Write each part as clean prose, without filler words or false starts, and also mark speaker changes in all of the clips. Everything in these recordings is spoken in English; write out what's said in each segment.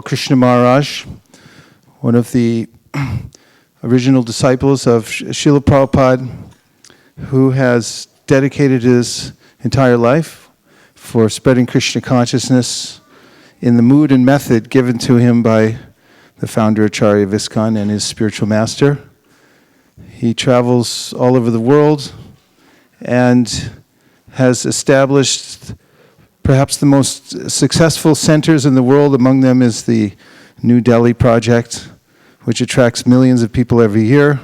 Speaker 1: Gopla Krishna Maharaj, one of the original disciples of Srila Prabhupada, who has dedicated his entire life for spreading Krishna consciousness in the mood and method given to him by the founder Acharya of ISKCON and his spiritual master. He travels all over the world and has established perhaps the most successful centers in the world. Among them is the New Delhi project, which attracts millions of people every year,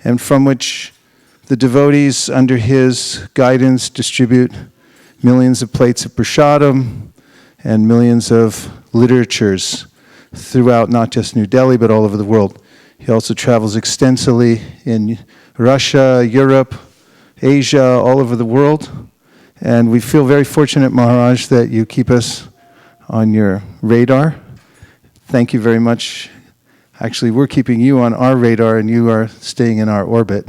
Speaker 1: and from which the devotees under his guidance distribute millions of plates of prasadam and millions of literatures throughout not just New Delhi, but all over the world. He also travels extensively in Russia, Europe, Asia, all over the world. And we feel very fortunate, Maharaj, that you keep us on your radar. Thank you very much. Actually, we're keeping you on our radar, and you are staying in our orbit.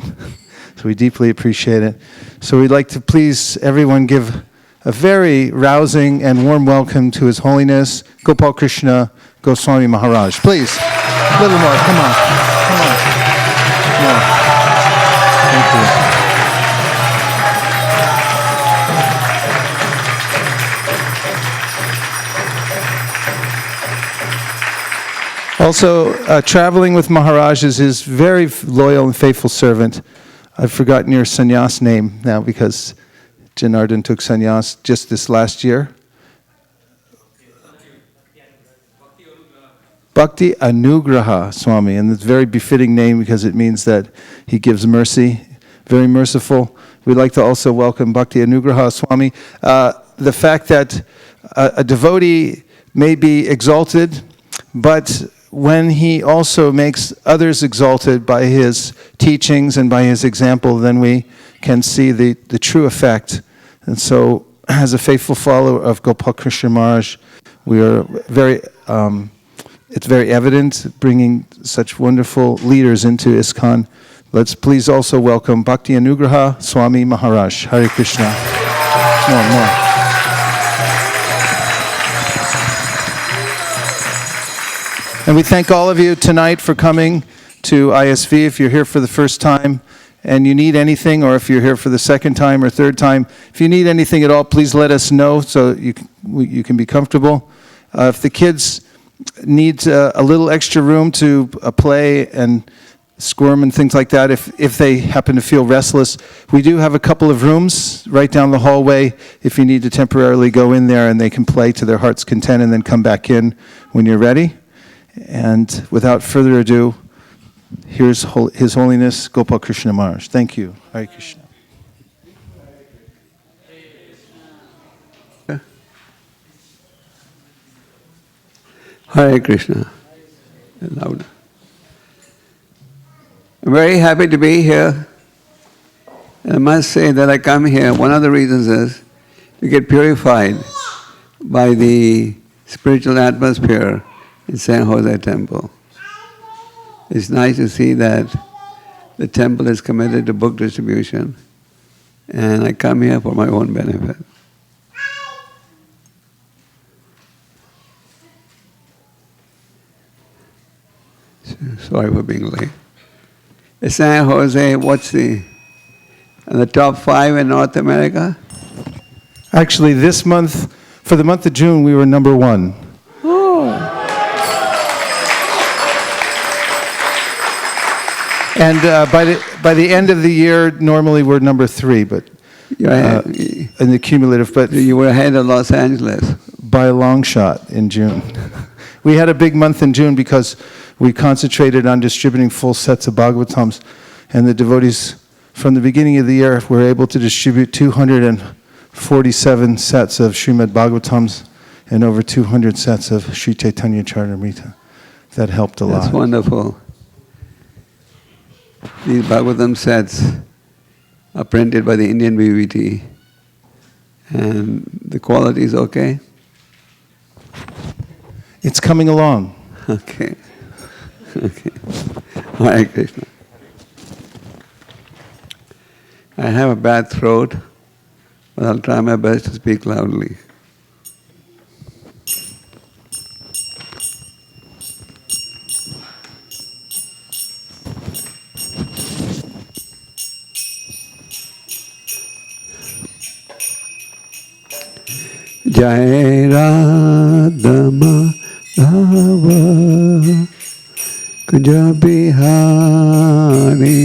Speaker 1: So we deeply appreciate it. So we'd like to please everyone give a very rousing and warm welcome to His Holiness Gopal Krishna Goswami Maharaj. Please, a little more. Come on. Come on. More. Thank you. Also, traveling with Maharaj is his very loyal and faithful servant. I've forgotten your sannyas name now because Janardhan took sannyas just this last year. Bhakti Anugraha Swami, and it's a very befitting name because it means that he gives mercy, very merciful. We'd like to also welcome Bhakti Anugraha Swami. The fact that a devotee may be exalted, but when he also makes others exalted by his teachings and by his example, then we can see the true effect. And so, as a faithful follower of Gopal Krishna Maharaj, we are it's very evident bringing such wonderful leaders into ISKCON. Let's please also welcome Bhakti Anugraha Swami Maharaj. Hare Krishna. More. And we thank all of you tonight for coming to ISV. If you're here for the first time and you need anything, or if you're here for the second time or third time, if you need anything at all, please let us know so you can be comfortable. If the kids need a little extra room to play and squirm and things like that, if they happen to feel restless, we do have a couple of rooms right down the hallway if you need to temporarily go in there, and they can play to their heart's content and then come back in when you're ready. And without further ado, here's His Holiness Gopal Krishna Maharaj. Thank you. Hare Krishna.
Speaker 2: Hare Krishna. Louder. I'm very happy to be here. And I must say that I come here, one of the reasons is to get purified by the spiritual atmosphere in San Jose Temple. It's nice to see that the temple is committed to book distribution, and I come here for my own benefit. Sorry for being late. San Jose, what's the top 5 in North America?
Speaker 1: Actually, this month, for the month of June, we were number 1. And by the end of the year, normally we're number 3, but in the cumulative. But
Speaker 2: you were ahead of Los Angeles
Speaker 1: by a long shot in June. We had a big month in June because we concentrated on distributing full sets of Bhagavatams, and the devotees from the beginning of the year were able to distribute 247 sets of Srimad Bhagavatams and over 200 sets of Sri Chaitanya Charitamrita. That helped a lot.
Speaker 2: That's wonderful. These Bhagavatam sets are printed by the Indian BVT, and the quality is okay?
Speaker 1: It's coming along.
Speaker 2: Okay. Okay. Hare Krishna. I have a bad throat, but I'll try my best to speak loudly. Jai Radha Madhava Kunja Bihari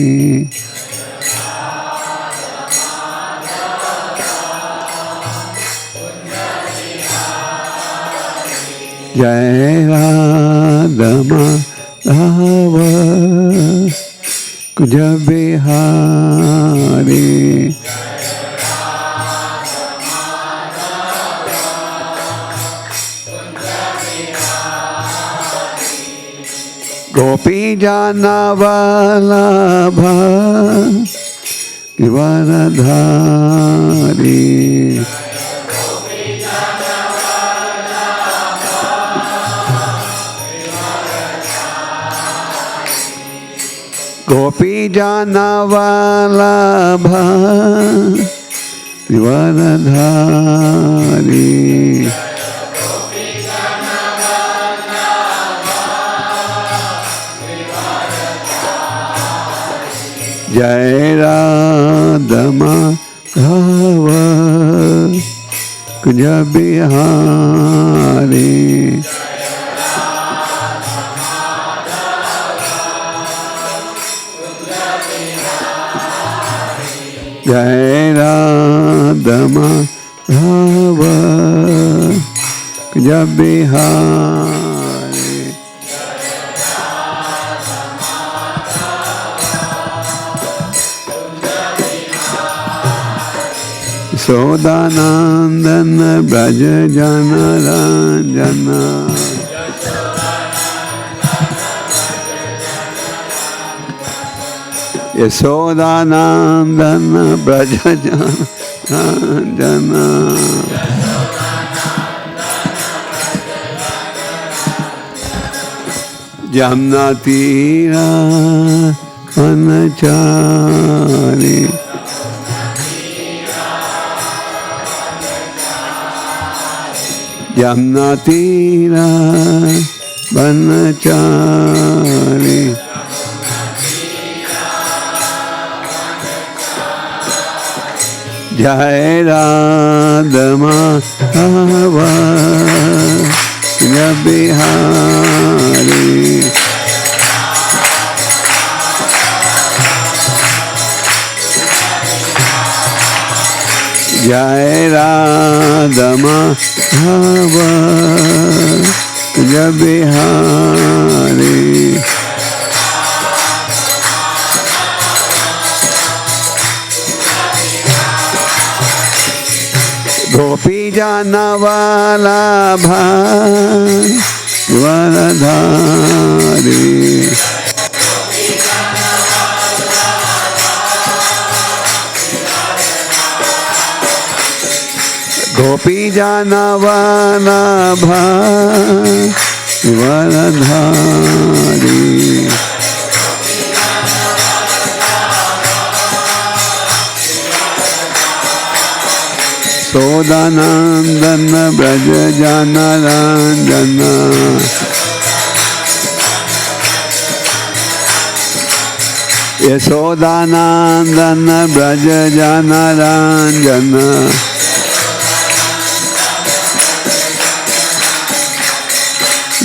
Speaker 2: Jai Radha Madhava Kunja Bihari Gopi Jana Vallabha Givaradhari Gopi Jana Vallabha Givaradhari Jai Radha Madhava Kunja Bihari Jai Radha Madhava Kunja Bihari Sodanandana Braja Jana Ranjana Yasodanandana Braja Jana Ranjana Jamna Tira Vanachari Jamna Tira Vanachari Jai Radha Madhava Kunja Bihari Jai Radha Madhava Kunja Bihari Gopi Jana Vallabha Givaradhari Gopi Jana Vallabha Givaradhari Sodanandana Braja Jana Ranjana Yasodanandana Braja Jana Ranjana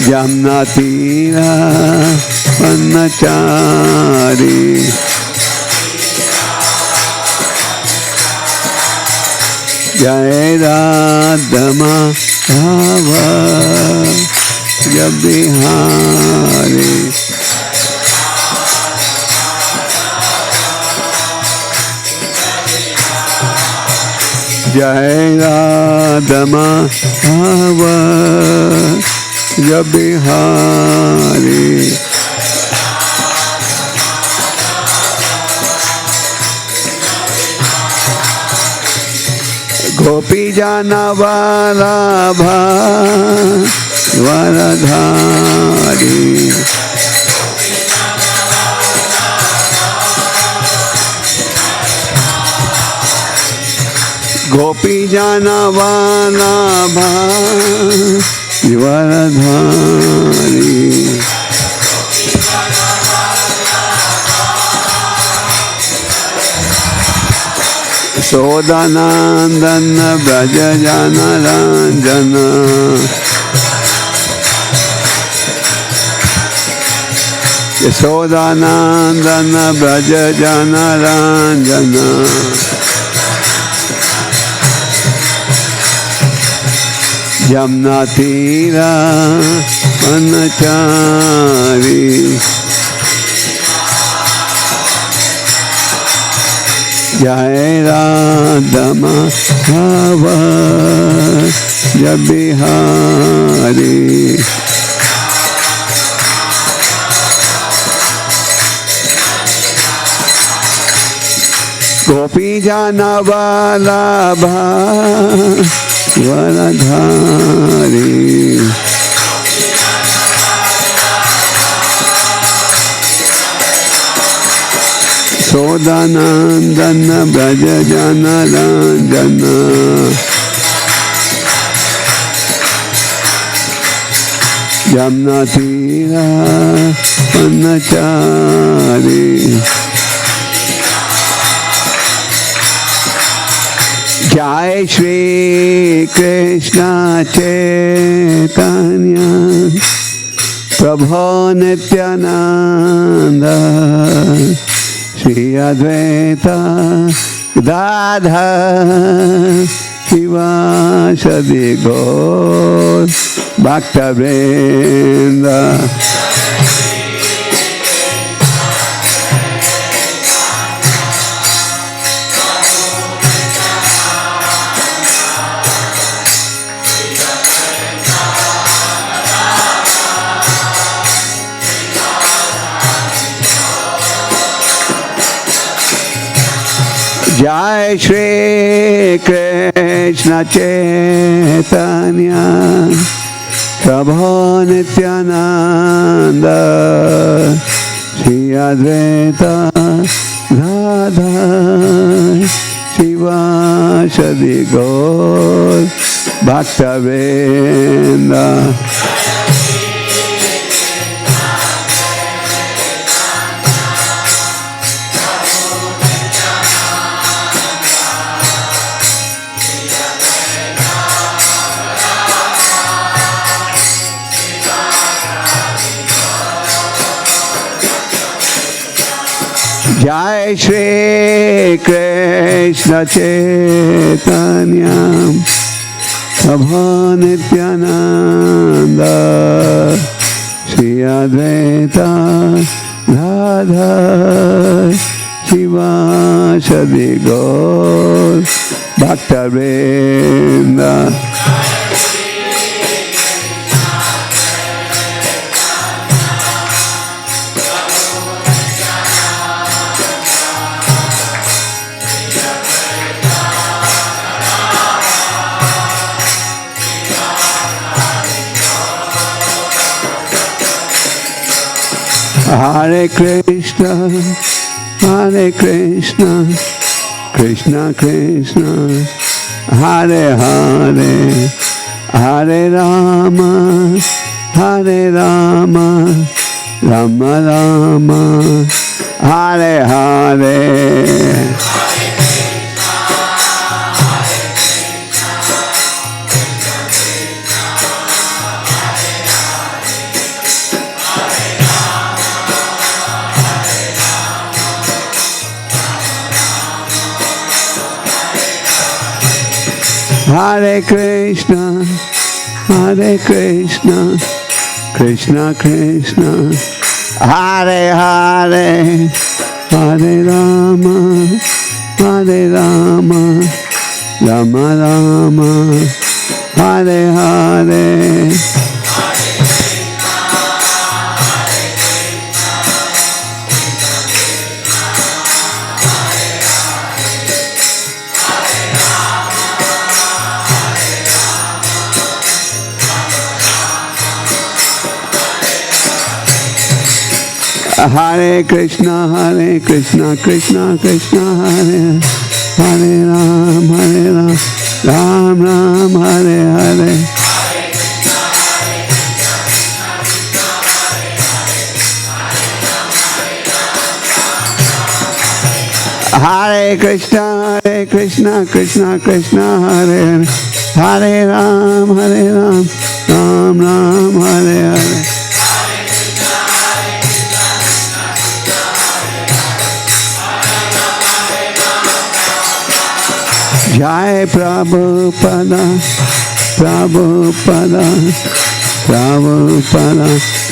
Speaker 2: Jamna Tira Vanachari Jai Radha Madhava Kunja Bihari Jai Radha Madhava Kunja Bihari Gopi Jana Vallabha Givaradhari Gopi Jana Vallabha Givaradhari Yashodanandana Braja Jana Ranjana Yashodanandana Braja Jana Ranjana Yamna Tira Manachari Jai Radha Madhava Jai Bihari Gopi Jana Vallabha Varadhari Sodanandana Braja Jana Ranjana Yamna Tira Panachari Jai Shri Krishna Chaitanya Prabhu Nityananda Shri Advaita Gadadhar Shivasadi Gaur Bhakta Vrinda Jai Shri Krishna Chaitanya Prabhu Nityananda Shri Advaita Gadadhar Shivasadi Gaur Bhakta Vrinda Jai Shri Krishna Chaitanya Prabhu Nityananda Shri Advaita Gadadhar Shivasadi Gaur Bhakta Vrinda Hare Krishna, Krishna Krishna, Hare Hare, Hare Rama, Rama Rama, Hare Hare. Hare Krishna, Krishna Krishna, Hare Hare, Hare Rama, Rama Rama, Hare Hare. Hare Krishna, Krishna Krishna, Hare Ram, Ram Ram, Hare Hare. Hare Krishna, Krishna Krishna, Hare Hare, Hare Ram, Ram Ram, Hare Hare. Jai Prabhupada, Prabhupada, Prabhupada,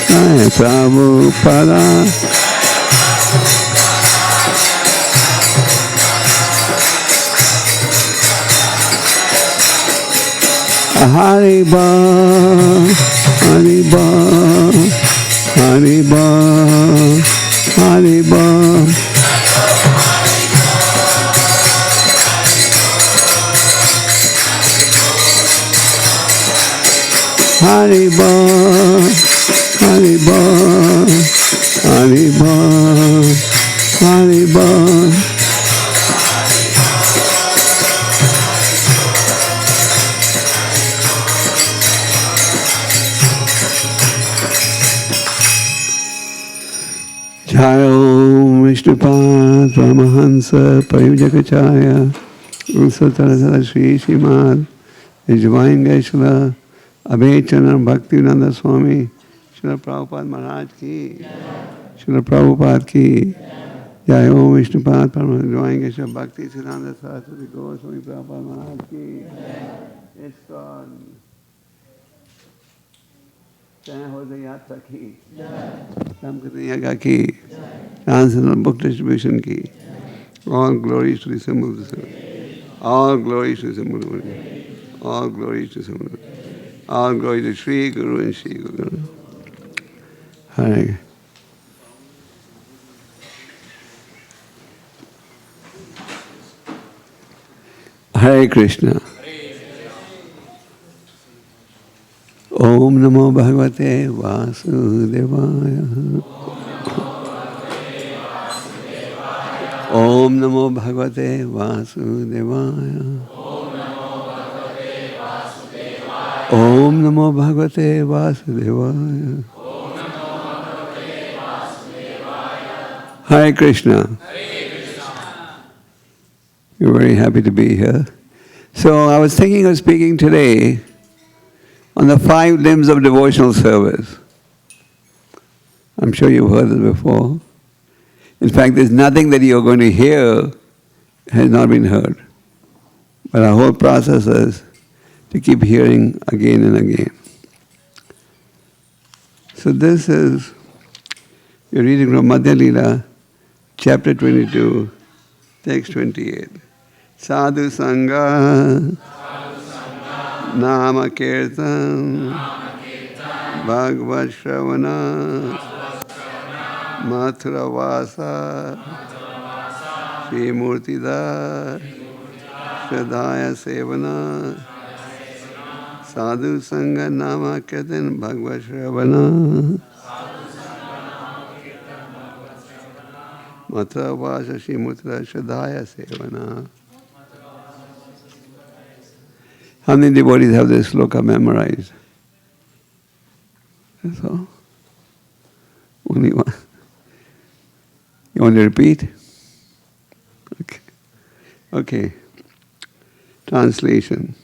Speaker 2: Jai Prabhupada. Hariba, Hariba, Hariba, Hariba. Hariba, Hariba, Hariba, Hariba. Jai Vishnupad Paramahansa Parijakacharya Usatarasara Sri Srimad His Divine Geshala Abhechana Bhaktivedanta Swami Srila Prabhupada Maharaj ki Srila Prabhupada ki Jai Om Vishnupad Paramahansa Divine Geshala Bhakti Siddhanta Saraswati Goswami Prabhupada Maharaj ki ISKCON San Jose Yatra ki Ramkirtan Yaga ki Transcendental Book Distribution ki. All glories to the symbol of the service. All glories to the symbol of the service. All glories to the symbol of the service. All glory to Sri Guru and Sri Guru. Hare. Hare Krishna. Om Namo Bhagavate Vasudevaya. Om Namo Bhagavate Vasudevaya. Om Namo Bhagavate Vasudevaya. Hare Krishna. We're very happy to be here. So I was thinking of speaking today on the 5 limbs of devotional service. I'm sure you've heard it before. In fact, there's nothing that you're going to hear has not been heard. But our whole process is to keep hearing again and again. So this is, you're reading from Madhya Lila, chapter 22, text 28. Sadhu Sangha, Nama Kirtan, Bhagavad Shravana, Mathura Vasa, Shri Murtida, Shradhaya Sevana, Sadhu Sangha Nama Kirtan Bhagavad Shravana, Mathura Vasa Shri Murtida Shradhaya Sevana. How many devotees have this sloka memorized? That's all? Only one. You want to repeat? Okay. Translation.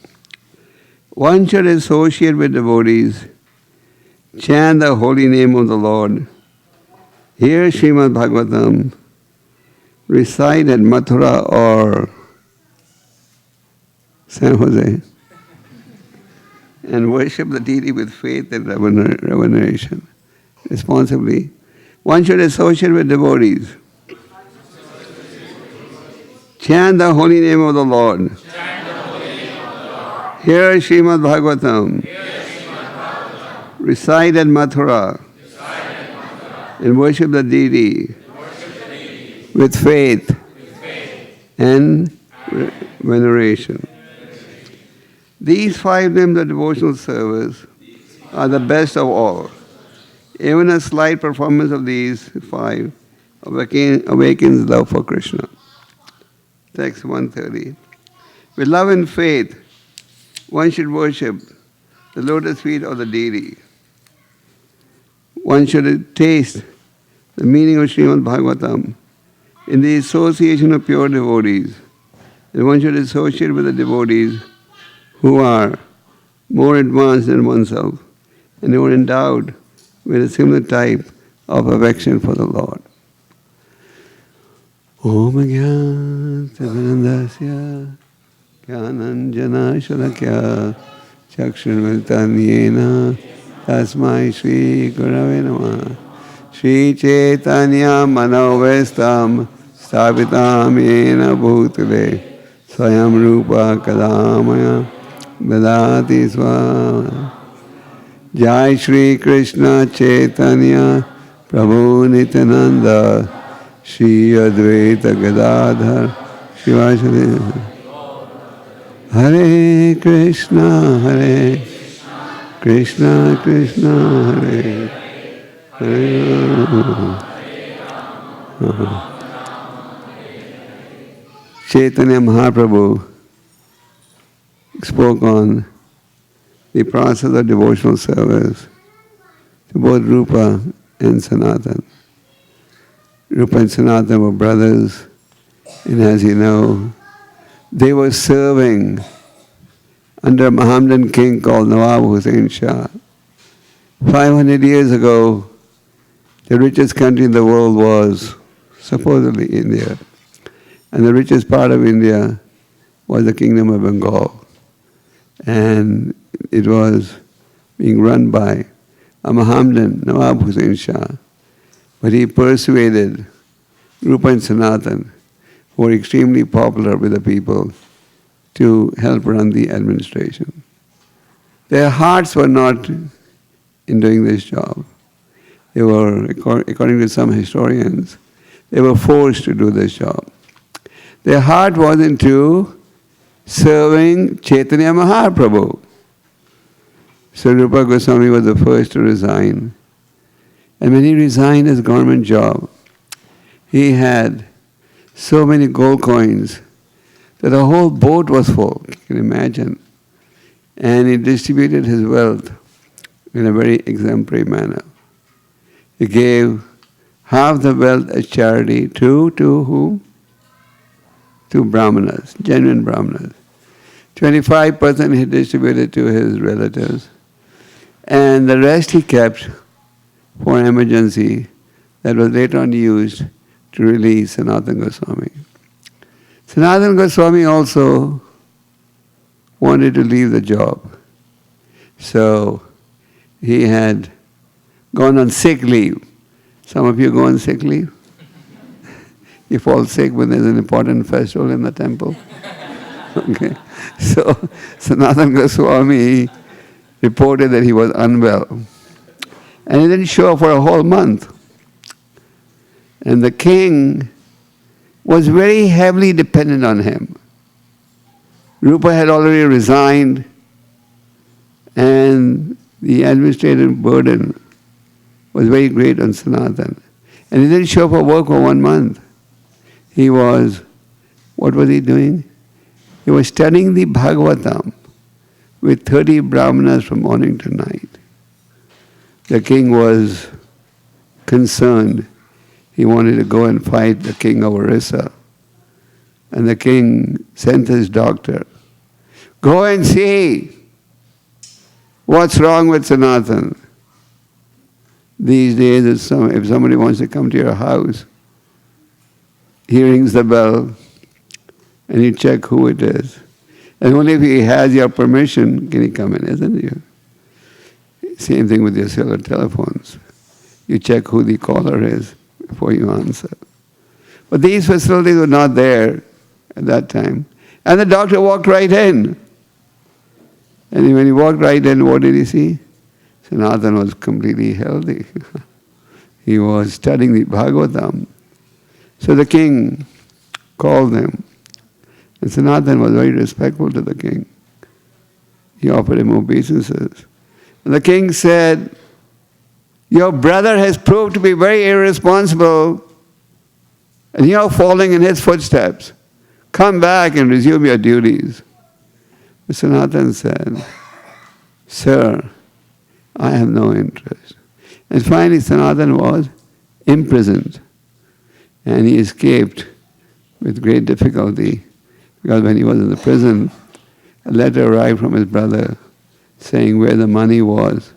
Speaker 2: One should associate with devotees, chant the holy name of the Lord, hear Srimad Bhagavatam, recite at Mathura or San Jose, and worship the deity with faith and reveneration. Responsibly, one should associate with devotees, chant the holy name of the Lord, hear Srimad Bhagavatam, recite at Mathura, and worship the deity with faith and veneration. These 5 limbs of devotional service are the best of all. Even a slight performance of these 5 awakens love for Krishna. Text 130. With love and faith, one should worship the lotus feet of the deity. One should taste the meaning of Srimad Bhagavatam in the association of pure devotees. And one should associate with the devotees who are more advanced than oneself and who are endowed with a similar type of affection for the Lord. Om Jnana Jnananjana Shalakya Chakshurmitanyena Tasmai Shri Gurave Namah Shri Chaitanya Manovestam Stapitam Yena Bhutale Swayam Rupa Kadamaya Dadati Swa Jai Shri Krishna Chaitanya Prabhu Nityananda Shri Advaita Gadadhar Shivashri Hare Krishna Krishna Krishna Hare Hare Chaitanya Mahaprabhu spoke on the process of devotional service to both Rupa and Sanatan. Rupa and Sanatan were brothers, and as you know, they were serving under a Mohammedan king called Nawab Hussain Shah. 500 years ago, the richest country in the world was supposedly India. And the richest part of India was the kingdom of Bengal. And it was being run by a Mohammedan, Nawab Hussain Shah. But he persuaded Rupa and Sanatan, who were extremely popular with the people, to help run the administration. Their hearts were not in doing this job. They were, according to some historians, they were forced to do this job. Their heart was into serving Chaitanya Mahaprabhu. So Rupa Goswami was the first to resign. And when he resigned his government job, he had so many gold coins that a whole boat was full, you can imagine. And he distributed his wealth in a very exemplary manner. He gave half the wealth as charity to whom? To Brahmanas, genuine Brahmanas. 25% he distributed to his relatives. And the rest he kept for an emergency that was later on used to release Sanatana Goswami. Sanatana Goswami also wanted to leave the job. So he had gone on sick leave. Some of you go on sick leave? You fall sick when there's an important festival in the temple. Okay. So Sanatana Goswami reported that he was unwell. And he didn't show up for a whole month. And the king was very heavily dependent on him. Rupa had already resigned, and the administrative burden was very great on Sanatan. And he didn't show up for work for 1 month. He was, what was he doing? He was studying the Bhagavatam with 30 Brahmanas from morning to night. The king was concerned. He wanted to go and fight the king of Orissa. And the king sent his doctor, go and see what's wrong with Sanatan. These days, if somebody wants to come to your house, he rings the bell and you check who it is. And only if he has your permission can he come in, isn't it? Same thing with your cellular telephones. You check who the caller is before you answer. But these facilities were not there at that time. And the doctor walked right in. And when he walked right in, what did he see? Sanatan was completely healthy. He was studying the Bhagavatam. So the king called him. And Sanatan was very respectful to the king. He offered him obeisances. And the king said, your brother has proved to be very irresponsible, and you are following in his footsteps. Come back and resume your duties. But Sanatan said, sir, I have no interest. And finally Sanatan was imprisoned. And he escaped with great difficulty, because when he was in the prison, a letter arrived from his brother saying where the money was,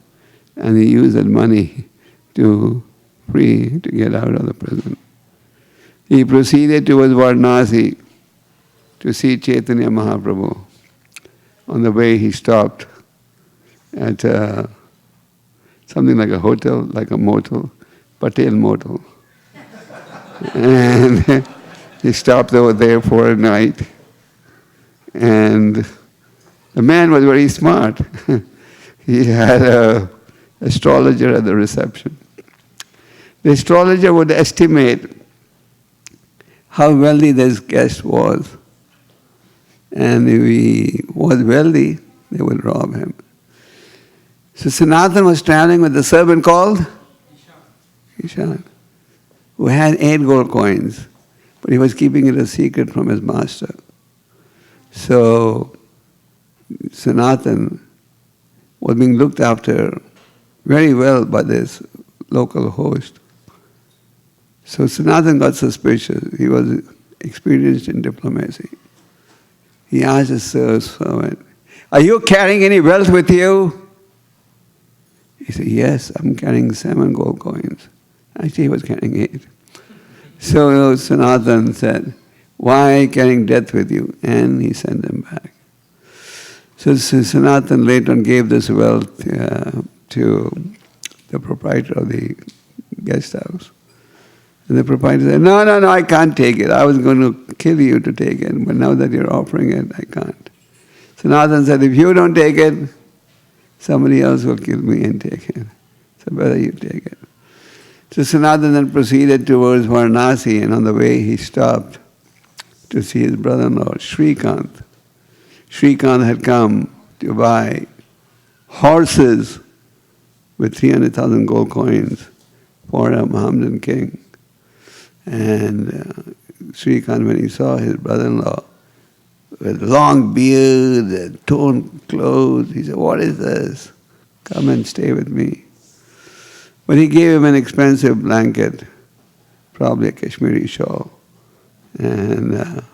Speaker 2: and he used that money to get out of the prison. He proceeded towards Varanasi to see Chaitanya Mahaprabhu. On the way he stopped at something like a hotel, like a motel, Patel Motel. And he stopped over there for a night. And the man was very smart. He had an astrologer at the reception. The astrologer would estimate how wealthy this guest was. And if he was wealthy, they would rob him. So Sanatan was traveling with a servant called Ishan, who had 8 gold coins, but he was keeping it a secret from his master. So Sanatan was being looked after very well by this local host. So Sanatan got suspicious. He was experienced in diplomacy. He asked his servant, "Are you carrying any wealth with you?" He said, "Yes, I'm carrying 7 gold coins." Actually, he was carrying 8. So Sanatan said, "Why carrying death with you?" And he sent him back. So Sanatan later on gave this wealth to the proprietor of the guest house. And the proprietor said, no, I can't take it. I was going to kill you to take it, but now that you're offering it, I can't. Sanatan said, if you don't take it, somebody else will kill me and take it. So better you take it. So Sanatan then proceeded towards Varanasi, and on the way he stopped to see his brother-in-law, Shrikant. Shrikant had come to buy horses with 300,000 gold coins for a Mohammedan king. And Shrikant, when he saw his brother-in-law with long beard and torn clothes, he said, "What is this? Come and stay with me." But he gave him an expensive blanket, probably a Kashmiri shawl. And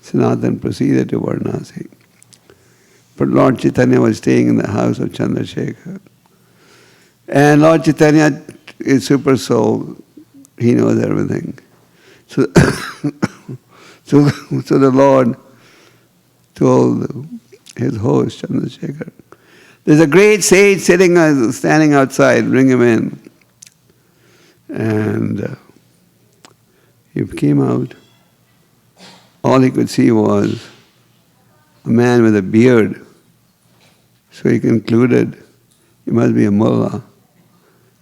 Speaker 2: Sanatan proceeded to Varanasi. But Lord Chaitanya was staying in the house of Chandrasekhar. And Lord Chaitanya is super soul. He knows everything. So, so the Lord told his host, Chandrasekhar, "There's a great sage standing outside, bring him in." And he came out. All he could see was a man with a beard. So he concluded he must be a mullah.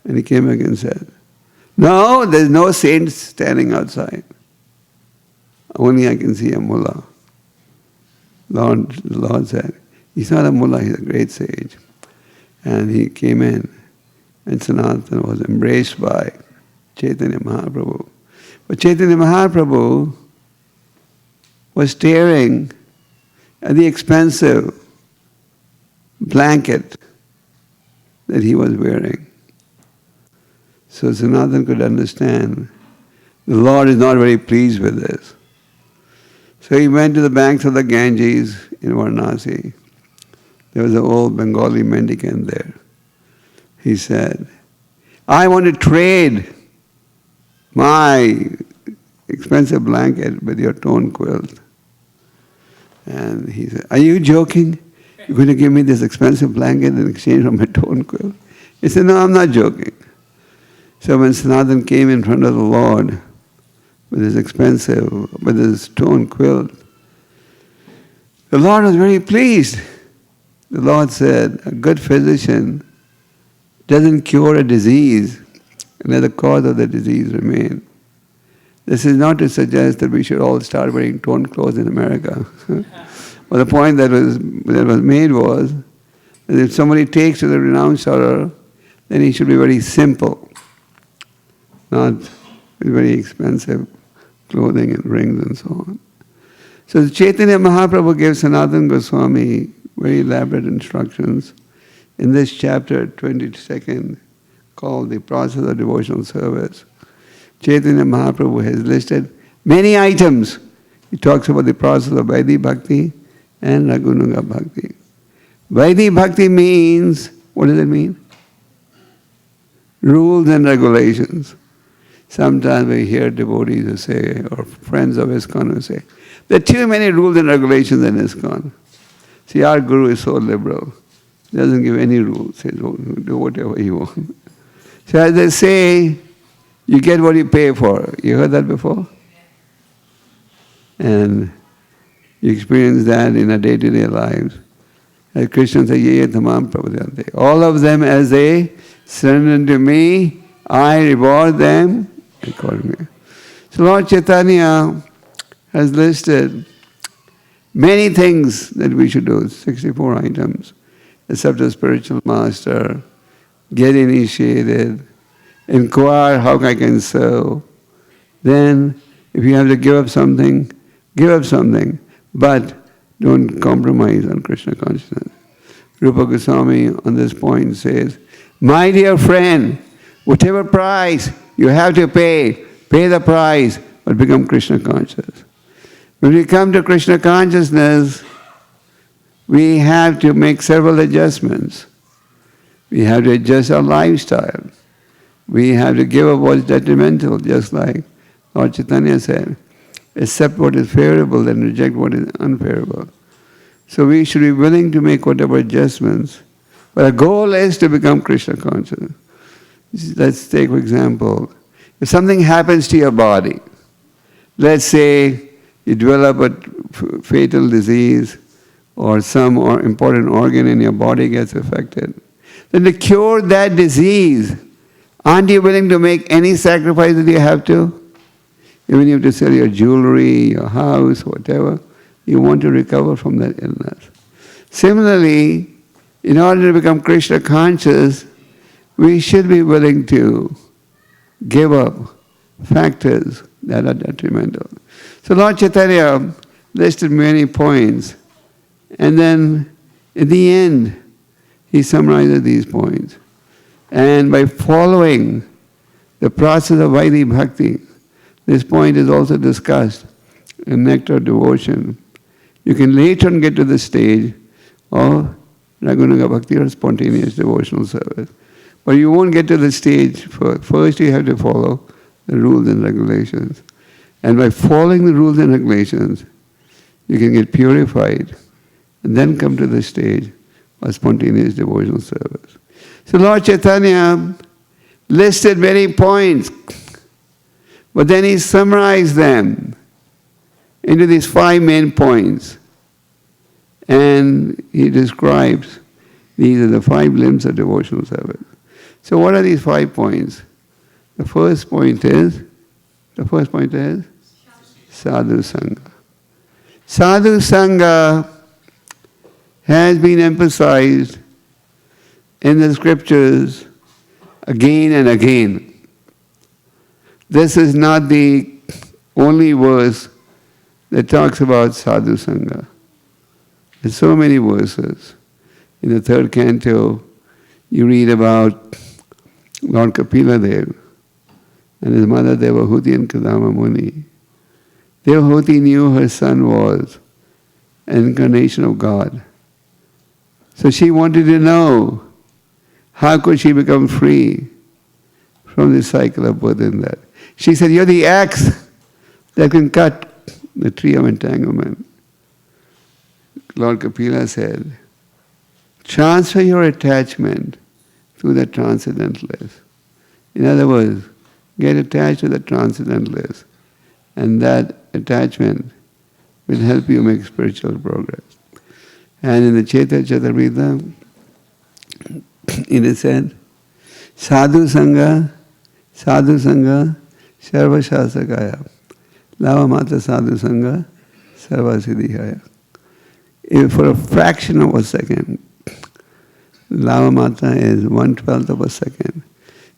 Speaker 2: And he came back and said, "No, there's no saint standing outside. Only I can see a mullah." The Lord said, "He's not a mullah, he's a great sage." And he came in, and Sanatana was embraced by Chaitanya Mahaprabhu. But Chaitanya Mahaprabhu was staring at the expensive blanket that he was wearing. So Sanatana could understand the Lord is not very pleased with this. So he went to the banks of the Ganges in Varanasi. There was an old Bengali mendicant there. He said, "I want to trade my expensive blanket with your torn quilt." And he said, "Are you joking? You're going to give me this expensive blanket in exchange for my torn quilt?" He said, "No, I'm not joking." So when Sanatana came in front of the Lord with his torn quilt, the Lord was very pleased. The Lord said, "A good physician doesn't cure a disease and let the cause of the disease remain." This is not to suggest that we should all start wearing torn clothes in America. But the point that was made was that if somebody takes to the renunciator, then he should be very simple, not with very expensive clothing and rings and so on. So Chaitanya Mahaprabhu gave Sanatana Goswami very elaborate instructions in this chapter 22nd called The Process of Devotional Service, Chaitanya Mahaprabhu has listed many items. He talks about the process of Vaidhi Bhakti and Raghunuga Bhakti. Vaidhi Bhakti means, what does it mean? Rules and regulations. Sometimes we hear devotees who say, or friends of ISKCON who say, there are too many rules and regulations in ISKCON. See, our Guru is so liberal. He doesn't give any rules. He says, oh, do whatever you want. So as they say, you get what you pay for. You heard that before? And you experience that in our day-to-day lives. As Krishna says, ye tamam prabhadyante. All of them as they surrender to me, I reward them accordingly. So Lord Chaitanya has listed many things that we should do, 64 items. Accept a spiritual master, get initiated, inquire how I can serve. Then, if you have to give up something, but don't compromise on Krishna consciousness. Rupa Goswami on this point says, my dear friend, whatever price you have to pay the price, but become Krishna conscious. When we come to Krishna consciousness, we have to make several adjustments. We have to adjust our lifestyle. We have to give up what is detrimental, just like Lord Chaitanya said. Accept what is favorable and reject what is unfavorable. So we should be willing to make whatever adjustments. But our goal is to become Krishna conscious. Let's take, for example, if something happens to your body, let's say you develop a fatal disease or some important organ in your body gets affected, then to cure that disease, aren't you willing to make any sacrifice that you have to? Even if you have to sell your jewelry, your house, whatever, you want to recover from that illness. Similarly, in order to become Krishna conscious, we should be willing to give up factors that are detrimental. So Lord Chaitanya listed many points, and then at the end, he summarizes these points. And by following the process of Vaidhi Bhakti, this point is also discussed in Nectar Devotion. You can later on get to the stage of Raghunuga Bhakti or spontaneous devotional service. But you won't get to the stage first you have to follow the rules and regulations. And by following the rules and regulations, you can get purified and then come to the stage of spontaneous devotional service. So Lord Chaitanya listed many points, but then he summarized them into these 5 main points. And he describes these are the 5 limbs of devotional service. So what are these 5 points? The first point is Sadhu Sangha. Sadhu Sangha has been emphasized in the scriptures again and again. This is not the only verse that talks about Sadhu Sangha. There's so many verses. In the 3rd canto, you read about Lord Kapila Dev and his mother Devahuti and Kadama Muni. Devahuti knew her son was an incarnation of God. So she wanted to know how could she become free from this cycle of birth and death. She said, you're the axe that can cut the tree of entanglement. Lord Kapila said, transfer your attachment to the transcendentalist. In other words, get attached to the transcendentalist, and that attachment will help you make spiritual progress. And in the Chaitanya Charitamrita, it is said, Sadhu Sangha, Sarva Shasakaya, Lava Mata Sadhu Sangha, Sarva Siddhihaya. If for a fraction of a second, Lava Mata is 1/12 of a second.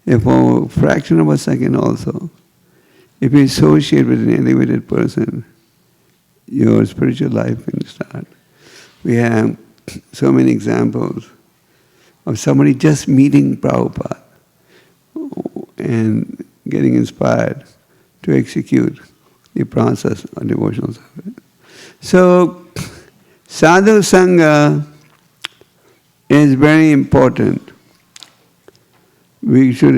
Speaker 2: If for a fraction of a second also, if you associate with an elevated person, your spiritual life can start. We have so many examples of somebody just meeting Prabhupada and getting inspired to execute the process of devotional service. So, sadhu sangha is very important. We should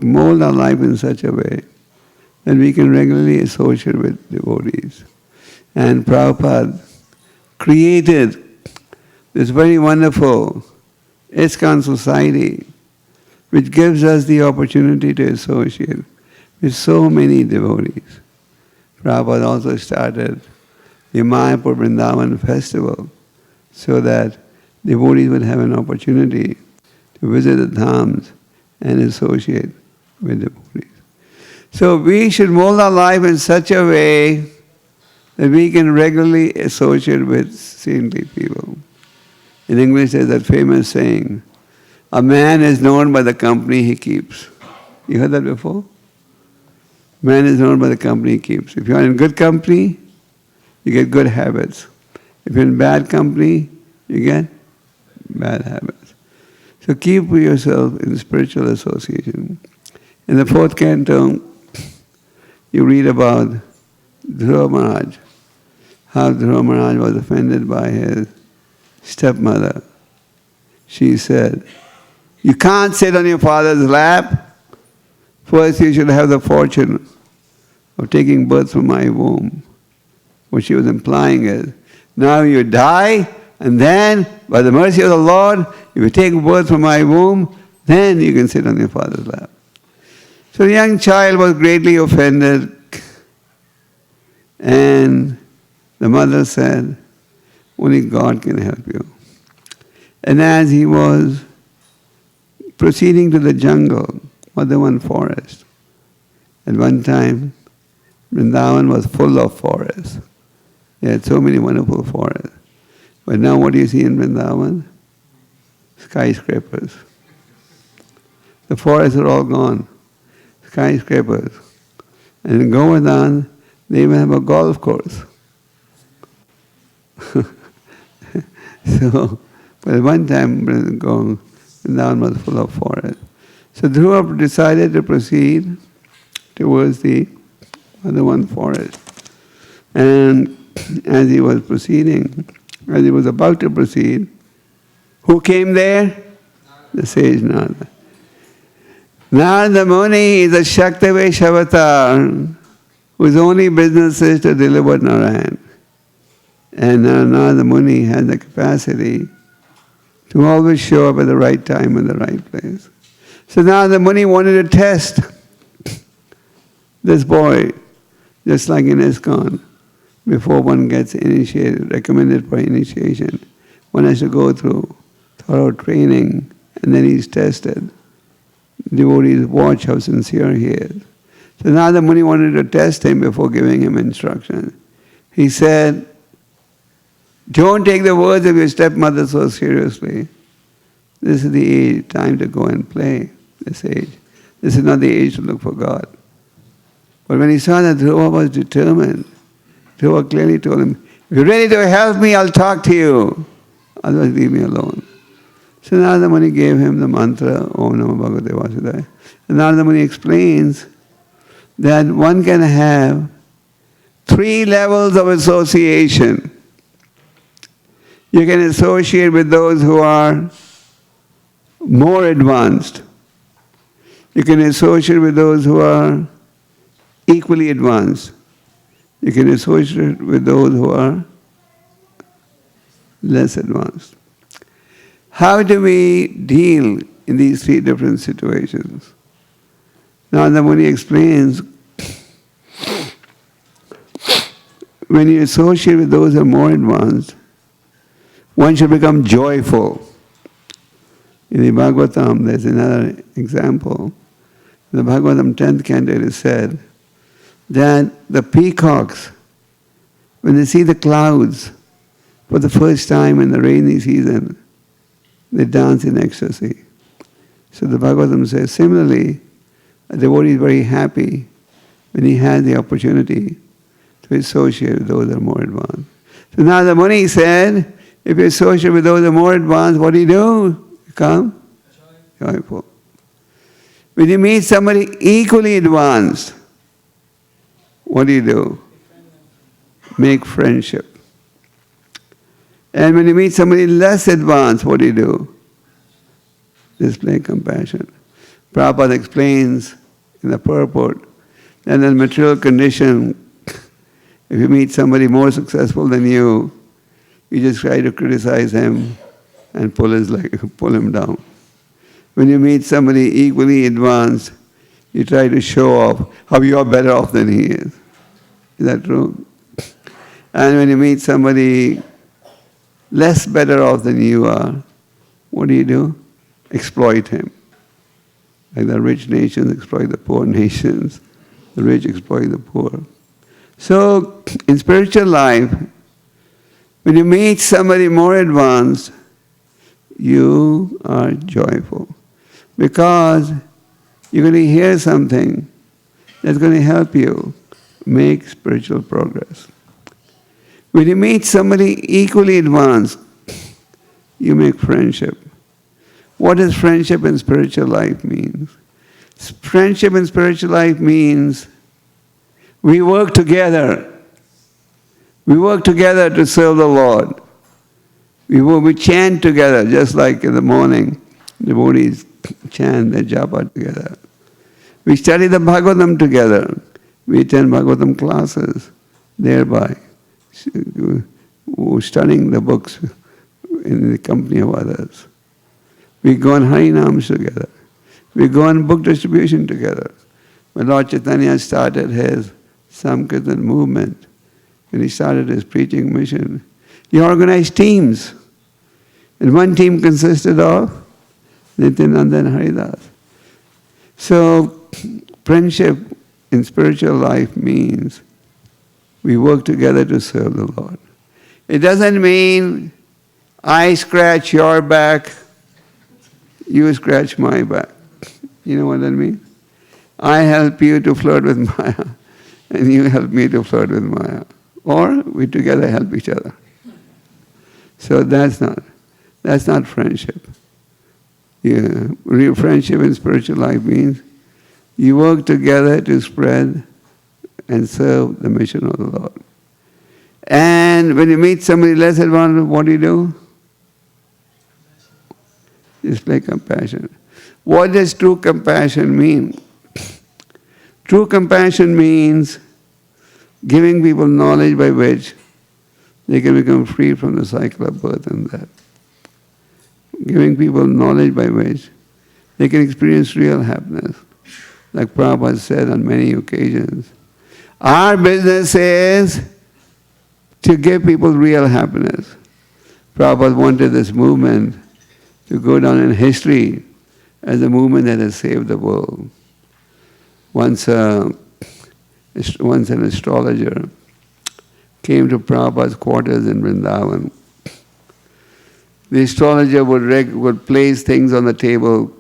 Speaker 2: mold our life in such a way that we can regularly associate with devotees. And Prabhupada created this very wonderful ISKCON society which gives us the opportunity to associate with so many devotees. Prabhupada also started the Mayapur Vrindavan festival so that devotees would have an opportunity to visit the dhams and associate with devotees. So we should mold our life in such a way that we can regularly associate with saintly people. In English there's that famous saying, a man is known by the company he keeps. You heard that before? Man is known by the company he keeps. If you're in good company, you get good habits. If you're in bad company, you get bad habits. So keep yourself in spiritual association. In the 4th canto, you read about Dhruva Maharaj, how Dhruva Maharaj was offended by his stepmother. She said, you can't sit on your father's lap. First you should have the fortune of taking birth from my womb. What she was implying is, now you die, and then, by the mercy of the Lord, if you take birth from my womb, then you can sit on your father's lap. So the young child was greatly offended, and the mother said, only God can help you. And as he was proceeding to the jungle, Madhavan forest, at one time, Vrindavan was full of forests. They had so many wonderful forests. But now what do you see in Vrindavan? Skyscrapers. The forests are all gone. Skyscrapers. And in Govardhan, they even have a golf course. So, but at one time, Vrindavan was full of forest. So Dhruva decided to proceed towards the other one forest. And as he was proceeding, as he was about to proceed, who came there? The sage Narada. Narada Muni is a Shaktavesh avatar whose only business is to deliver Narayan. And Narada Muni has the capacity to always show up at the right time and the right place. So Narada Muni wanted to test this boy, just like in ISKCON. Before one gets initiated, recommended for initiation, one has to go through thorough training, and then he's tested. Devotees watch how sincere he is. So Narada Muni wanted to test him before giving him instruction. He said, don't take the words of your stepmother so seriously. This is the time to go and play, this age. This is not the age to look for God. But when he saw that Dhruva was determined, Dhruva clearly told him, if you're ready to help me, I'll talk to you. Otherwise, leave me alone. So Narada Muni gave him the mantra, Om Namo Bhagavate Vasudevaya. And Narada Muni explains that one can have 3 levels of association. You can associate with those who are more advanced. You can associate with those who are equally advanced. You can associate with those who are less advanced. How do we deal in these 3 different situations? Narada Muni explains, when you associate with those who are more advanced, one should become joyful. In the Bhagavatam, there's another example. In the Bhagavatam 10th canto, it is said that the peacocks, when they see the clouds for the first time in the rainy season, they dance in ecstasy. So the Bhagavatam says, similarly, a devotee is very happy when he has the opportunity to associate with those that are more advanced. So now the Muni said, if you associate with those that are more advanced, what do? You become joyful. When you meet somebody equally advanced, what do? Make friendship. And when you meet somebody less advanced, what do? Display compassion. Prabhupada explains in the purport that in the material condition, if you meet somebody more successful than you just try to criticize him and pull him down. When you meet somebody equally advanced, you try to show off how you are better off than he is. Is that true? And when you meet somebody less better off than you are, what do? Exploit him. Like the rich nations exploit the poor nations, the rich exploit the poor. So, in spiritual life, when you meet somebody more advanced, you are joyful. Because you're going to hear something that's going to help you make spiritual progress. When you meet somebody equally advanced, you make friendship. What does friendship in spiritual life mean? Friendship in spiritual life means we work together. We work together to serve the Lord. We chant together, just like in the morning, devotees chant their japa together. We study the Bhagavatam together. We attend Bhagavatam classes, thereby studying the books in the company of others. We go on Harinams together. We go on book distribution together. When Lord Chaitanya started his Samkirtan movement, when he started his preaching mission, he organized teams. And one team consisted of Nityananda and Haridas. So, friendship in spiritual life means we work together to serve the Lord. It doesn't mean I scratch your back, you scratch my back. You know what that means? I help you to flirt with Maya, and you help me to flirt with Maya. Or we together help each other. So that's not friendship. Yeah. Real friendship in spiritual life means you work together to spread and serve the mission of the Lord. And when you meet somebody less advanced, what do? Display compassion. What does true compassion mean? True compassion means giving people knowledge by which they can become free from the cycle of birth and death. Giving people knowledge by which they can experience real happiness. Like Prabhupada said on many occasions, our business is to give people real happiness. Prabhupada wanted this movement to go down in history as a movement that has saved the world. Once an astrologer came to Prabhupada's quarters in Vrindavan. The astrologer would place things on the table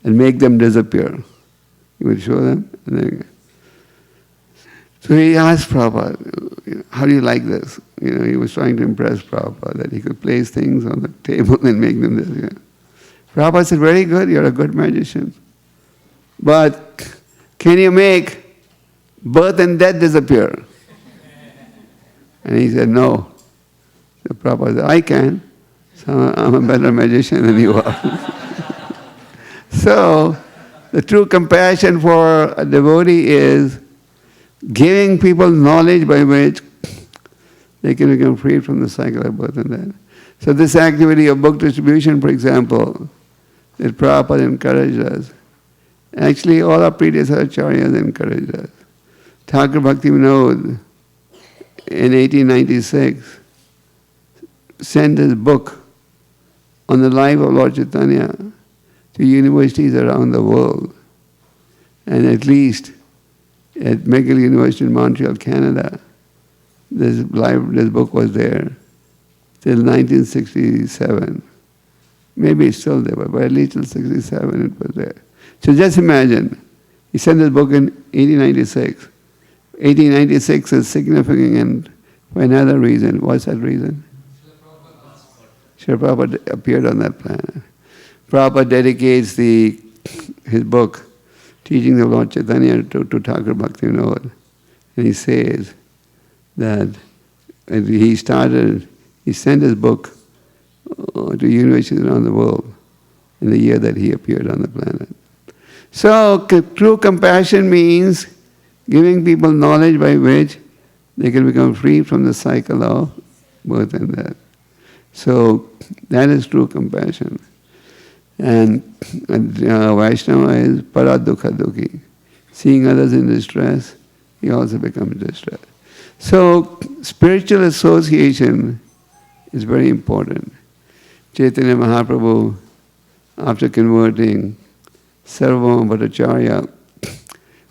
Speaker 2: and make them disappear. He would show them. So he asked Prabhupada, how do you like this? He was trying to impress Prabhupada that he could place things on the table and make them disappear. Prabhupada said, very good, you're a good magician. But can you make birth and death disappear? And he said, no. So Prabhupada said, I can. So I'm a better magician than you are. So, the true compassion for a devotee is giving people knowledge by which they can become free from the cycle of birth and death. So this activity of book distribution, for example, that Prabhupada encouraged us. Actually, all our previous acharyas encouraged us. Thakur Bhakti Vinod, in 1896, sent his book on the life of Lord Chaitanya to universities around the world. And at least at McGill University in Montreal, Canada, this book was there till 1967. Maybe it's still there, but at least till 1967 it was there. So just imagine, he sent this book in 1896. 1896 is significant for another reason. What's that reason? Srila Prabhupada appeared on that planet. Prabhupada dedicates the his book, Teaching of Lord Chaitanya to Thakur Bhaktivinoda. And he says that he sent his book to universities around the world in the year that he appeared on the planet. So true compassion means giving people knowledge by which they can become free from the cycle of birth and death. So that is true compassion. And Vaishnava is paradukha dukhi. Seeing others in distress, he also becomes distressed. So spiritual association is very important. Chaitanya Mahaprabhu, after converting Sarvabhauma Bhattacharya,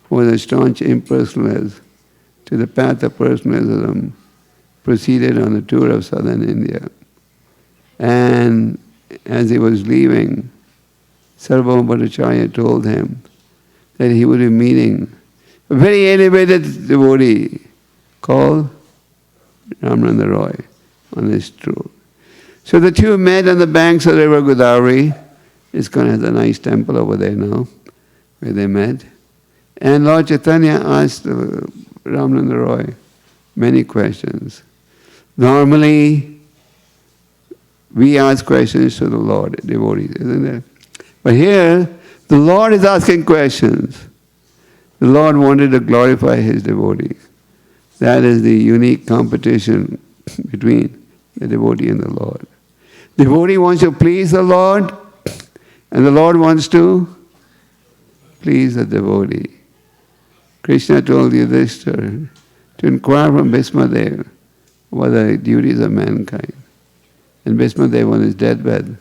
Speaker 2: who was a staunch impersonalist, to the path of personalism, proceeded on a tour of southern India. And as he was leaving, Sarvabhauma Bhattacharya told him that he would be meeting a very elevated devotee called Ramananda Roy on his tour. So the two met on the banks of the river Godavari. ISKCON has a nice temple over there now, where they met. And Lord Chaitanya asked Ramananda Roy many questions. Normally, we ask questions to the Lord, devotees, isn't it? But here, the Lord is asking questions. The Lord wanted to glorify His devotees. That is the unique competition between the devotee and the Lord. The devotee wants to please the Lord, and the Lord wants to please the devotee. Krishna told Yudhishthira to inquire from Bhismadeva what are the duties of mankind. And Bhismadeva on his deathbed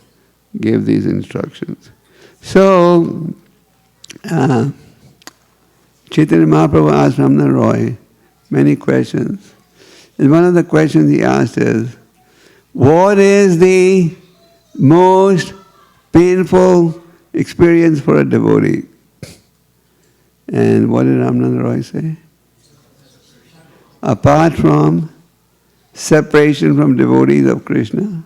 Speaker 2: gave these instructions. So, Chaitanya Mahaprabhu asked Ramananda Roy many questions. And one of the questions he asked is, what is the most painful experience for a devotee? And what did Ramananda Roy say? Apart from separation from devotees of Krishna,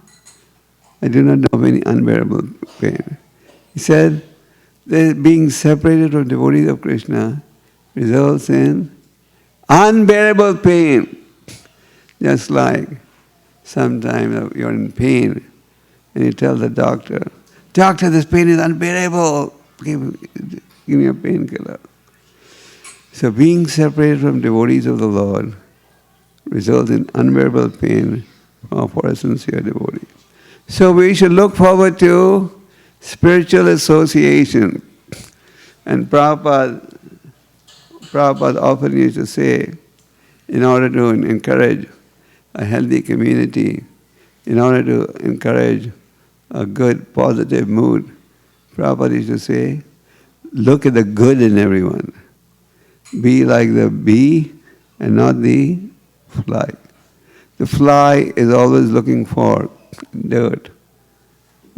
Speaker 2: I do not know of any unbearable pain. He said that being separated from devotees of Krishna results in unbearable pain. Just like sometimes you're in pain and you tell the doctor, "Doctor, this pain is unbearable. Give me a painkiller." So being separated from devotees of the Lord results in unbearable pain for a sincere devotee. So we should look forward to spiritual association. And Prabhupada often used to say, in order to encourage a healthy community, in order to encourage a good, positive mood, Prabhupada used to say, look at the good in everyone. Be like the bee and not the fly. The fly is always looking for dirt,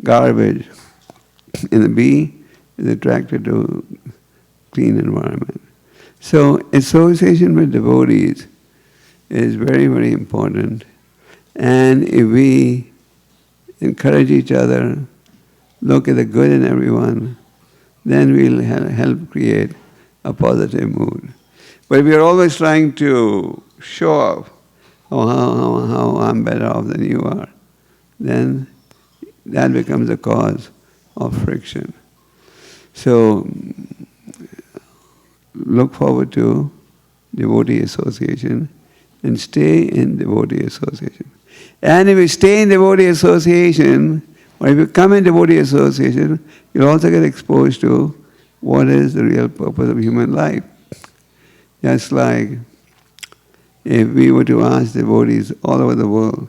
Speaker 2: garbage, and the bee is attracted to clean environment. So association with devotees is very, very important. And if we encourage each other, look at the good in everyone, then we'll help create a positive mood. But if we are always trying to show off how I'm better off than you are, then that becomes a cause of friction. So look forward to devotee association and stay in devotee association. And if you stay in devotee association, or if you come in devotee association, you'll also get exposed to what is the real purpose of human life. Just like if we were to ask devotees all over the world,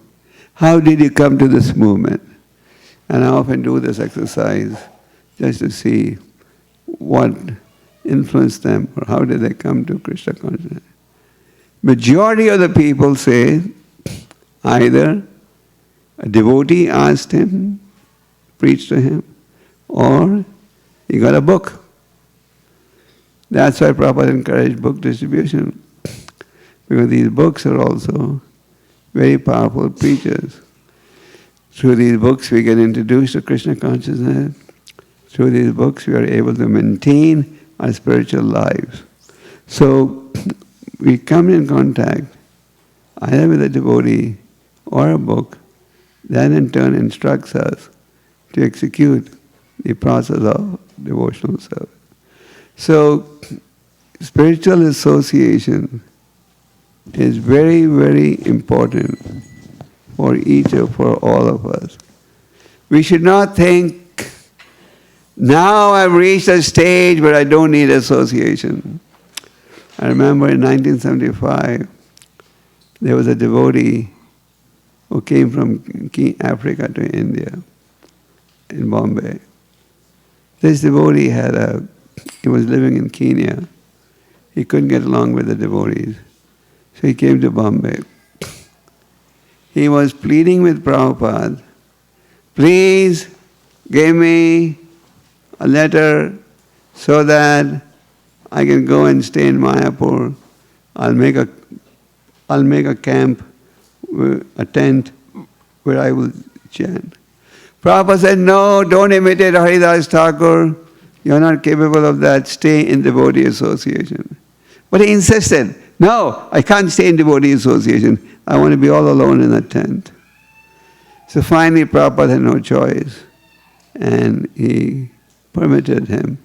Speaker 2: how did you come to this movement? And I often do this exercise just to see what influenced them or how did they come to Krishna consciousness. Majority of the people say either a devotee asked him, preached to him, or he got a book. That's why Prabhupada encouraged book distribution, because these books are also very powerful preachers. Through these books we get introduced to Krishna consciousness. through these books, we are able to maintain our spiritual lives. So we come in contact either with a devotee or a book that in turn instructs us to execute the process of devotional service. So spiritual association is very, very important for all of us. We should not think, now I've reached a stage where I don't need association. I remember in 1975, there was a devotee who came from Africa to India, in Bombay. This devotee he was living in Kenya. He couldn't get along with the devotees. So he came to Bombay. He was pleading with Prabhupada, please give me a letter so that I can go and stay in Mayapur. I'll make a camp, a tent where I will chant. Prabhupada said, no, don't imitate Haridas Thakur. You're not capable of that. Stay in devotee association. But he insisted, no, I can't stay in devotee association. I want to be all alone in a tent. So finally, Prabhupada had no choice. And he permitted him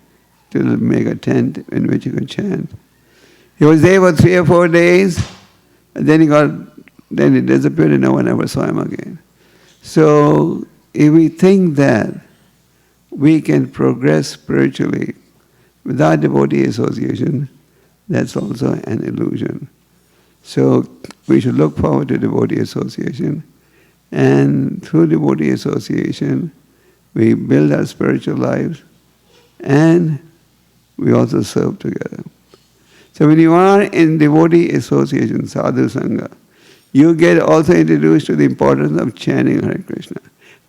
Speaker 2: to make a tent in which he could chant. He was there for 3 or 4 days. And then he disappeared and no one ever saw him again. So if we think that we can progress spiritually without devotee association, that's also an illusion. So we should look forward to devotee association, and through devotee association we build our spiritual lives and we also serve together. So when you are in devotee association, sadhu sangha, you get also introduced to the importance of chanting Hare Krishna.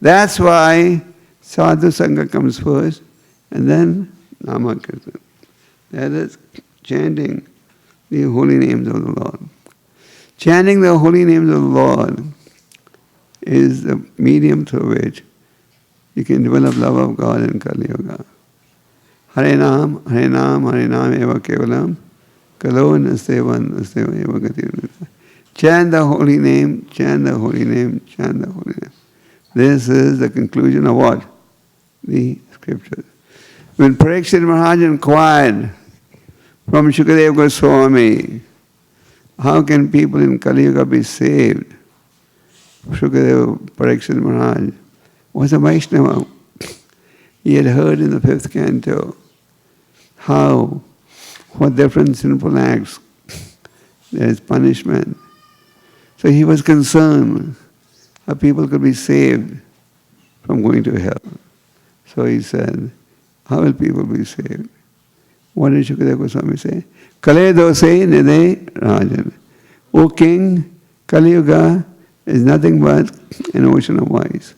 Speaker 2: That's why sadhu sangha comes first and then nama kirtan. That is chanting the holy names of the Lord. Chanting the holy names of the Lord is the medium through which you can develop love of God in Kali Yuga. Hare Nam, Hare Nam, Hare Nam eva kevalam, kalo nastevan, nasteva eva gati. Chant the holy name, chant the holy name, chant the holy name. This is the conclusion of what? The scriptures. When Parikshit Maharaj inquired from Shukadeva Goswami, how can people in Kali Yuga be saved? Shukadeva Parikshit Maharaj was a Vaishnava. He had heard in the 5th canto what different sinful acts, there is punishment. So he was concerned how people could be saved from going to hell. So he said, how will people be saved? What did Shukadeva Goswami say? Kale dose nide rajan. O king, Kali Yuga is nothing but an ocean of vice.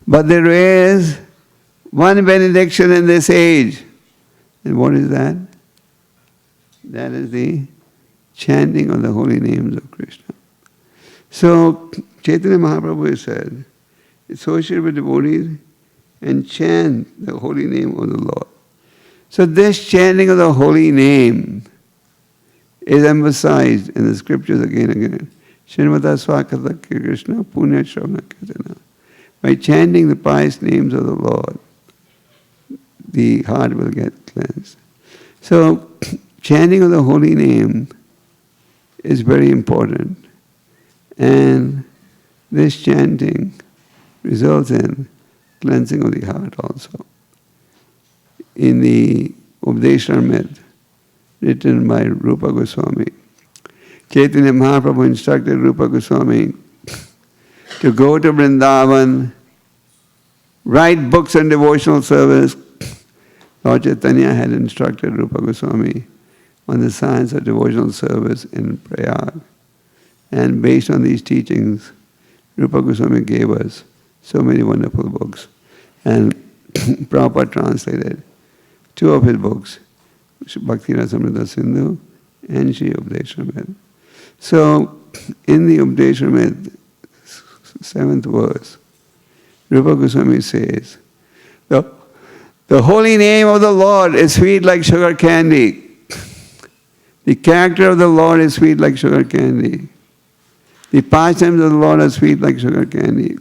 Speaker 2: But there is one benediction in this age. And what is that? That is the chanting of the holy names of Krishna. So Chaitanya Mahaprabhu said, associate with devotees and chant the holy name of the Lord. So this chanting of the holy name is emphasized in the scriptures again and again. Srimata Swakata Krishna Punya Shravana Kirtana. By chanting the pious names of the Lord, the heart will get cleansed. So chanting of the holy name is very important. And this chanting results in cleansing of the heart also. In the Upadesharamrita, written by Rupa Goswami, Chaitanya Mahaprabhu instructed Rupa Goswami to go to Vrindavan, write books on devotional service. Lord Chaitanya had instructed Rupa Goswami on the science of devotional service in Prayag. And based on these teachings, Rupa Goswami gave us so many wonderful books. And Prabhupada translated 2 of his books, Bhakti Rasamrita Sindhu and Shri Upadesharamrita. So, in the Upadesharamrita, 7th verse, Rupa Goswami says, the The holy name of the Lord is sweet like sugar candy. The character of the Lord is sweet like sugar candy. The pastimes of the Lord are sweet like sugar candy.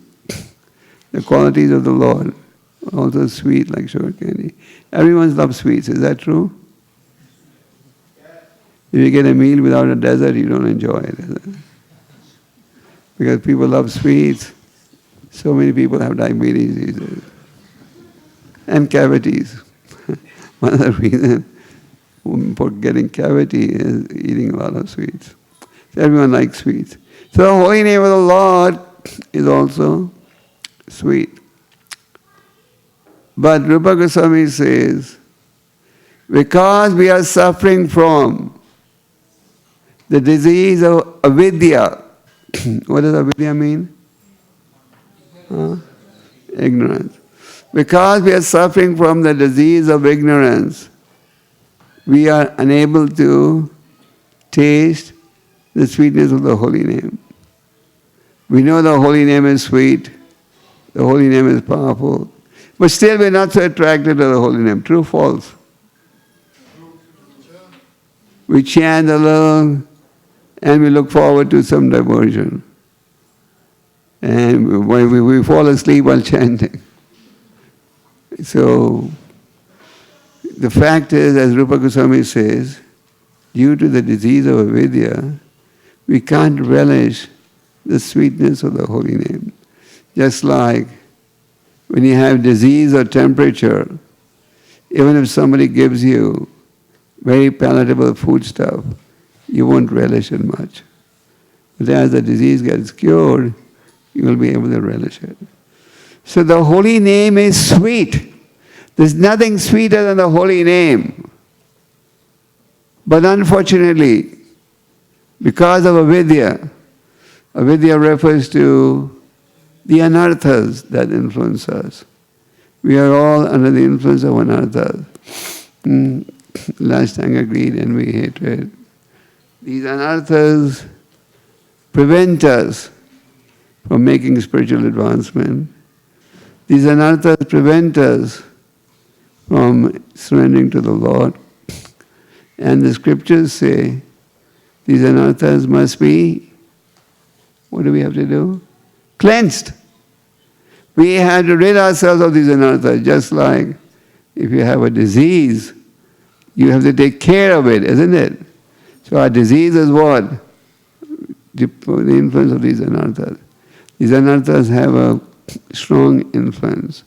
Speaker 2: The qualities of the Lord are also sweet like sugar candy. Everyone loves sweets, is that true? If you get a meal without a dessert, you don't enjoy it, is it? Because people love sweets. So many people have diabetes these days. And cavities. One of the reasons for getting cavity is eating a lot of sweets. So everyone likes sweets. So the holy name of the Lord is also sweet. But Rupa Goswami says, because we are suffering from the disease of avidya. What does avidya mean? Ignorance. Because we are suffering from the disease of ignorance, we are unable to taste the sweetness of the holy name. We know the holy name is sweet, the holy name is powerful, but still we are not so attracted to the holy name. True, false? We chant a little and we look forward to some diversion. And we fall asleep while chanting. So, the fact is, as Rupa Goswami says, due to the disease of avidya, we can't relish the sweetness of the holy name. Just like when you have disease or temperature, even if somebody gives you very palatable food stuff, you won't relish it much. But as the disease gets cured, you will be able to relish it. So the holy name is sweet. There's nothing sweeter than the holy name. But unfortunately, because of avidya, avidya refers to the anarthas that influence us. We are all under the influence of anarthas. Last anger, greed, envy, hatred. These anarthas prevent us from making spiritual advancement. These anarthas prevent us from surrendering to the Lord. And the scriptures say these anarthas must be, what do we have to do? Cleansed. We have to rid ourselves of these anarthas, just like if you have a disease, you have to take care of it, isn't it? So our disease is what? The influence of these anarthas. These anarthas have a strong influence.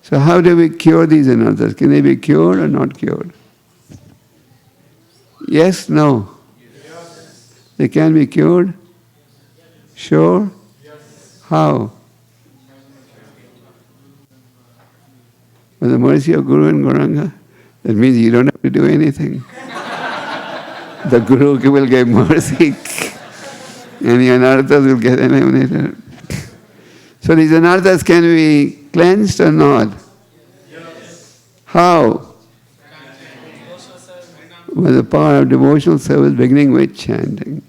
Speaker 2: So how do we cure these anarthas? Can they be cured or not cured? Yes? No? Yes. They can be cured? Sure? Yes. How? With the mercy of Guru and Gauranga? That means you don't have to do anything. The Guru will give mercy and the anarthas will get eliminated. So these anarthas can be cleansed or not? Yes. How? By the power of devotional service, beginning with chanting.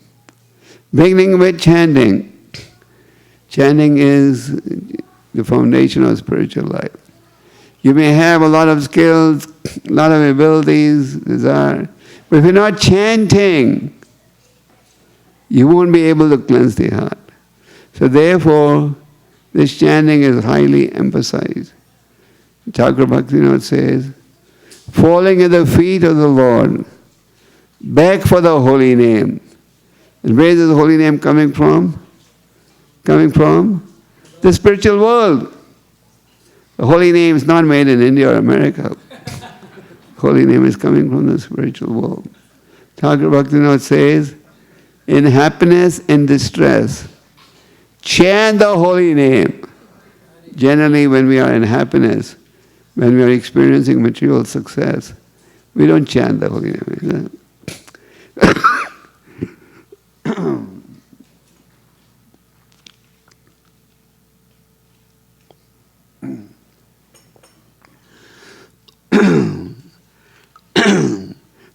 Speaker 2: Beginning with chanting. Chanting is the foundation of spiritual life. You may have a lot of skills, a lot of abilities, desire, but if you're not chanting, you won't be able to cleanse the heart. So therefore, this chanting is highly emphasized. Thakur Bhaktivinoda says, falling at the feet of the Lord, beg for the holy name. And where is the holy name coming from? Coming from the spiritual world. The holy name is not made in India or America. Holy name is coming from the spiritual world. Thakur Bhaktivinoda says, in happiness and distress, chant the holy name. Generally, when we are in happiness, when we are experiencing material success, we don't chant the holy name.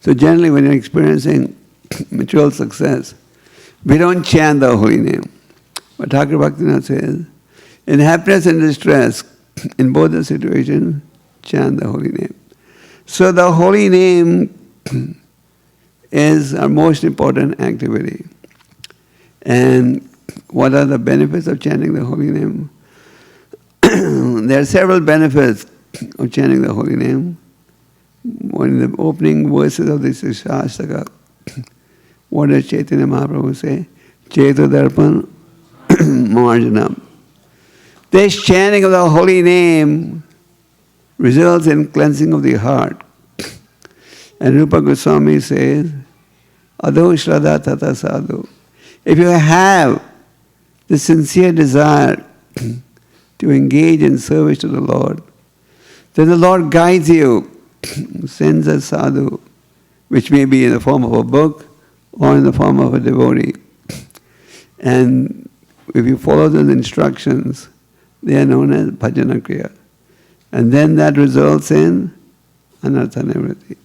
Speaker 2: So generally, when you're experiencing material success, we don't chant the holy name. But Thakur Bhaktivinoda says, in happiness and distress, in both the situations, chant the holy name. So the holy name is our most important activity. And what are the benefits of chanting the holy name? There are several benefits of chanting the holy name. One of the opening verses of this Shastaka, what does Chaitanya Mahaprabhu say? Chetadarpan Marjanam. This chanting of the holy name results in cleansing of the heart. And Rupa Goswami says, Adho Shraddha Tata Sadhu. If you have the sincere desire to engage in service to the Lord, then the Lord guides you, sends a sadhu, which may be in the form of a book or in the form of a devotee. And if you follow those instructions, they are known as bhajana kriya. And then that results in anartha nivritti.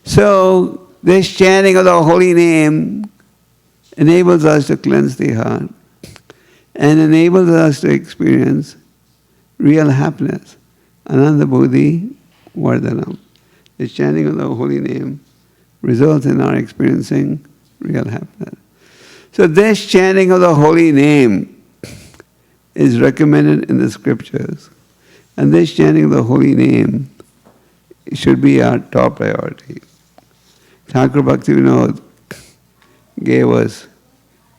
Speaker 2: So, this chanting of the holy name enables us to cleanse the heart and enables us to experience real happiness. Ananda Buddhi Vardhanam. The chanting of the holy name results in our experiencing real happiness. So this chanting of the holy name is recommended in the scriptures. And this chanting of the holy name should be our top priority. Thakur Bhaktivinoda gave us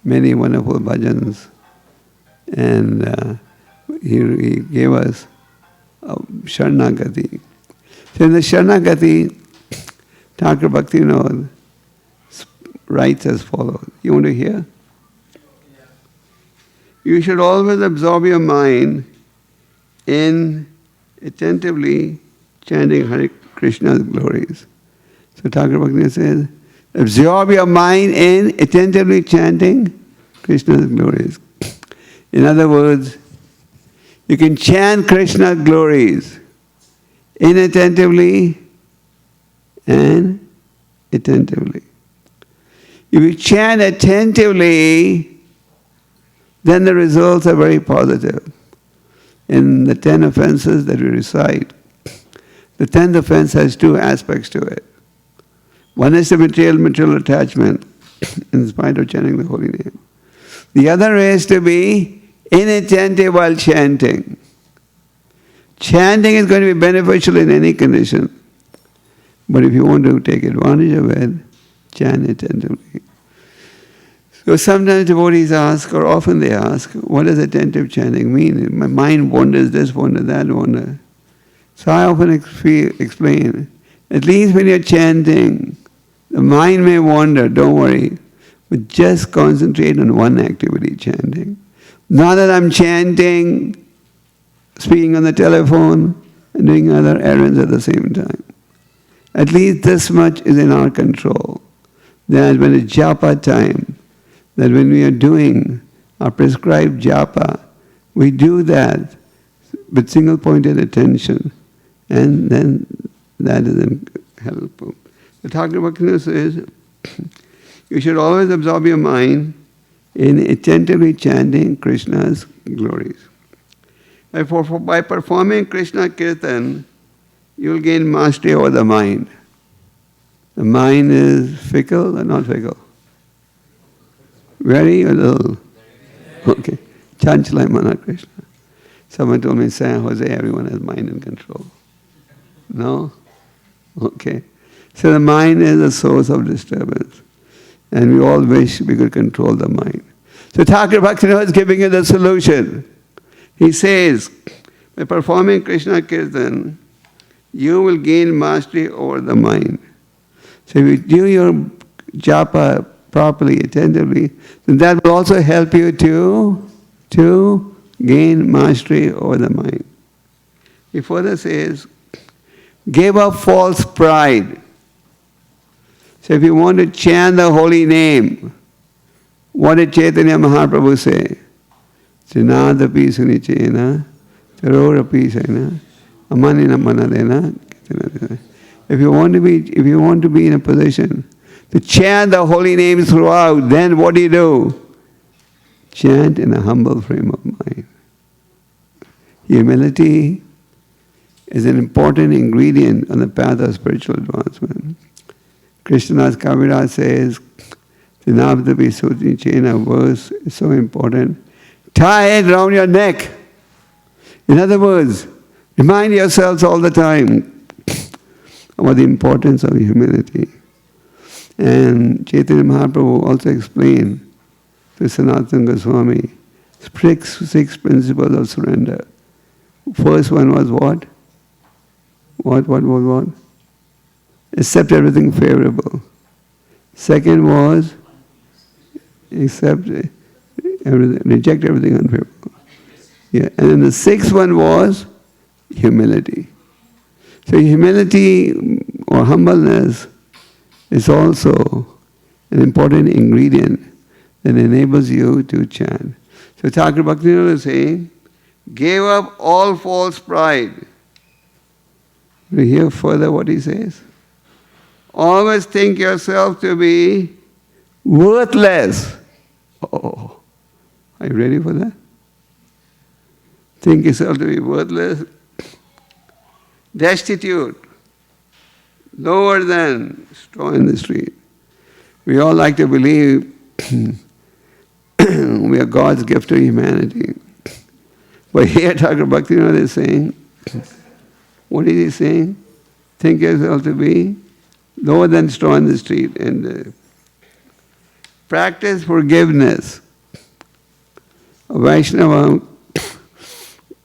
Speaker 2: many wonderful bhajans, and he gave us Sharanagati. So in the Sharanagati, Thakur Bhaktivinoda writes as follows. You want to hear? You should always absorb your mind in attentively chanting Hare Krishna's glories. So Thakur Bhaktivinoda says, absorb your mind in attentively chanting Krishna's glories. In other words, you can chant Krishna's glories inattentively and attentively. If you chant attentively, then the results are very positive. In the 10 offenses that we recite, the 10th offense has two aspects to it. One is the material attachment, in spite of chanting the holy name. The other is to be inattentive while chanting. Chanting is going to be beneficial in any condition. But if you want to take advantage of it, chant attentively. So sometimes devotees ask, or often they ask, what does attentive chanting mean? My mind wanders this, wanders that, wanders. So I often explain, at least when you're chanting, the mind may wander, don't worry. But just concentrate on one activity, chanting. Not that I'm chanting, speaking on the telephone, and doing other errands at the same time. At least this much is in our control. That when it's japa time, that when we are doing our prescribed japa, we do that with single-pointed attention, and then that is helpful. The Thakur Bhaktivinoda says, you should always absorb your mind in attentively chanting Krishna's glories. By performing Krishna Kirtan, you will gain mastery over the mind. The mind is fickle or not fickle? Very or little? Okay. Chanchala Mana Krishna. Someone told me in San Jose, everyone has mind in control. No? Okay. So the mind is a source of disturbance. And we all wish we could control the mind. So Thakur Bhaktivinoda is giving you the solution. He says, by performing Krishna Kirtan, you will gain mastery over the mind. So if you do your japa properly, attentively, then that will also help you to gain mastery over the mind. He further says, give up false pride. So if you want to chant the holy name, what did Chaitanya Mahaprabhu say? Trinadapi sunichena, tarorapi sena, amanina manadena. If you want to be in a position to chant the holy name throughout, then what do? Chant in a humble frame of mind. Humility is an important ingredient on the path of spiritual advancement. Krishnadas Kaviraj says, Tinabdapi Suti Chena verse is so important. Tie it round your neck. In other words, remind yourselves all the time about the importance of humility. And Chaitanya Mahaprabhu also explained to Sanatana Goswami six principles of surrender. First one was what? What? Accept everything favorable. Second was reject everything unfavorable. Yeah. And then the sixth one was humility. So humility or humbleness is also an important ingredient that enables you to chant. So Thakur Bhaktivinoda is saying, gave up all false pride. We hear further what he says. Always think yourself to be worthless. Oh, are you ready for that? Think yourself to be worthless, destitute, lower than straw in the street. We all like to believe we are God's gift to humanity. But here Thakur Bhaktivinoda is saying, what is he saying? Think yourself to be lower than straw in the street and practice forgiveness. A Vaishnava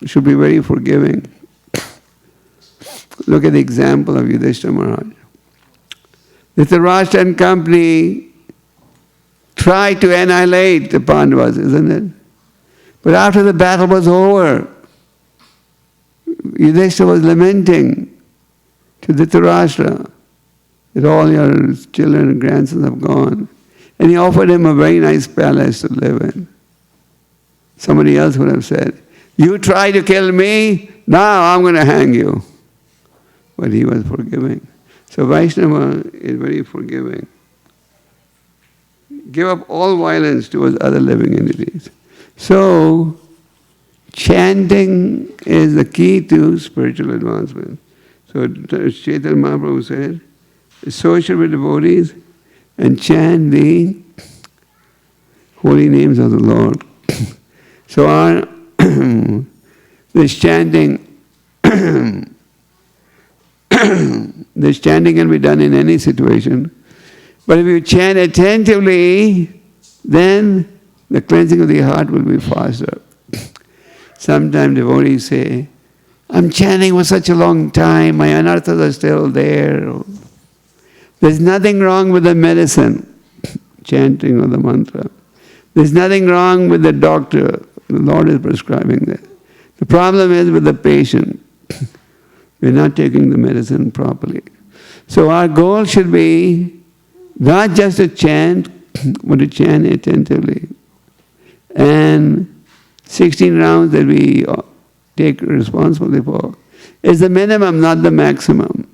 Speaker 2: should be very forgiving. Look at the example of Yudhishthira Maharaj. Dhritarashtra and company tried to annihilate the Pandavas, isn't it? But after the battle was over, Yudhishthira was lamenting to Dhritarashtra that all your children and grandsons have gone. And he offered him a very nice palace to live in. Somebody else would have said, you try to kill me, now I'm going to hang you. But he was forgiving. So Vaishnava is very forgiving. Give up all violence towards other living entities. So, chanting is the key to spiritual advancement. So Chaitanya Mahaprabhu said, associate with devotees and chant the holy names of the Lord. So this chanting this chanting can be done in any situation. But if you chant attentively, then the cleansing of the heart will be faster. Sometimes devotees say, I'm chanting for such a long time, my anarthas are still there. There's nothing wrong with the medicine, chanting of the mantra. There's nothing wrong with the doctor. The Lord is prescribing that. The problem is with the patient. We're not taking the medicine properly. So our goal should be not just to chant, but to chant attentively. And 16 rounds that we take responsibility for is the minimum, not the maximum.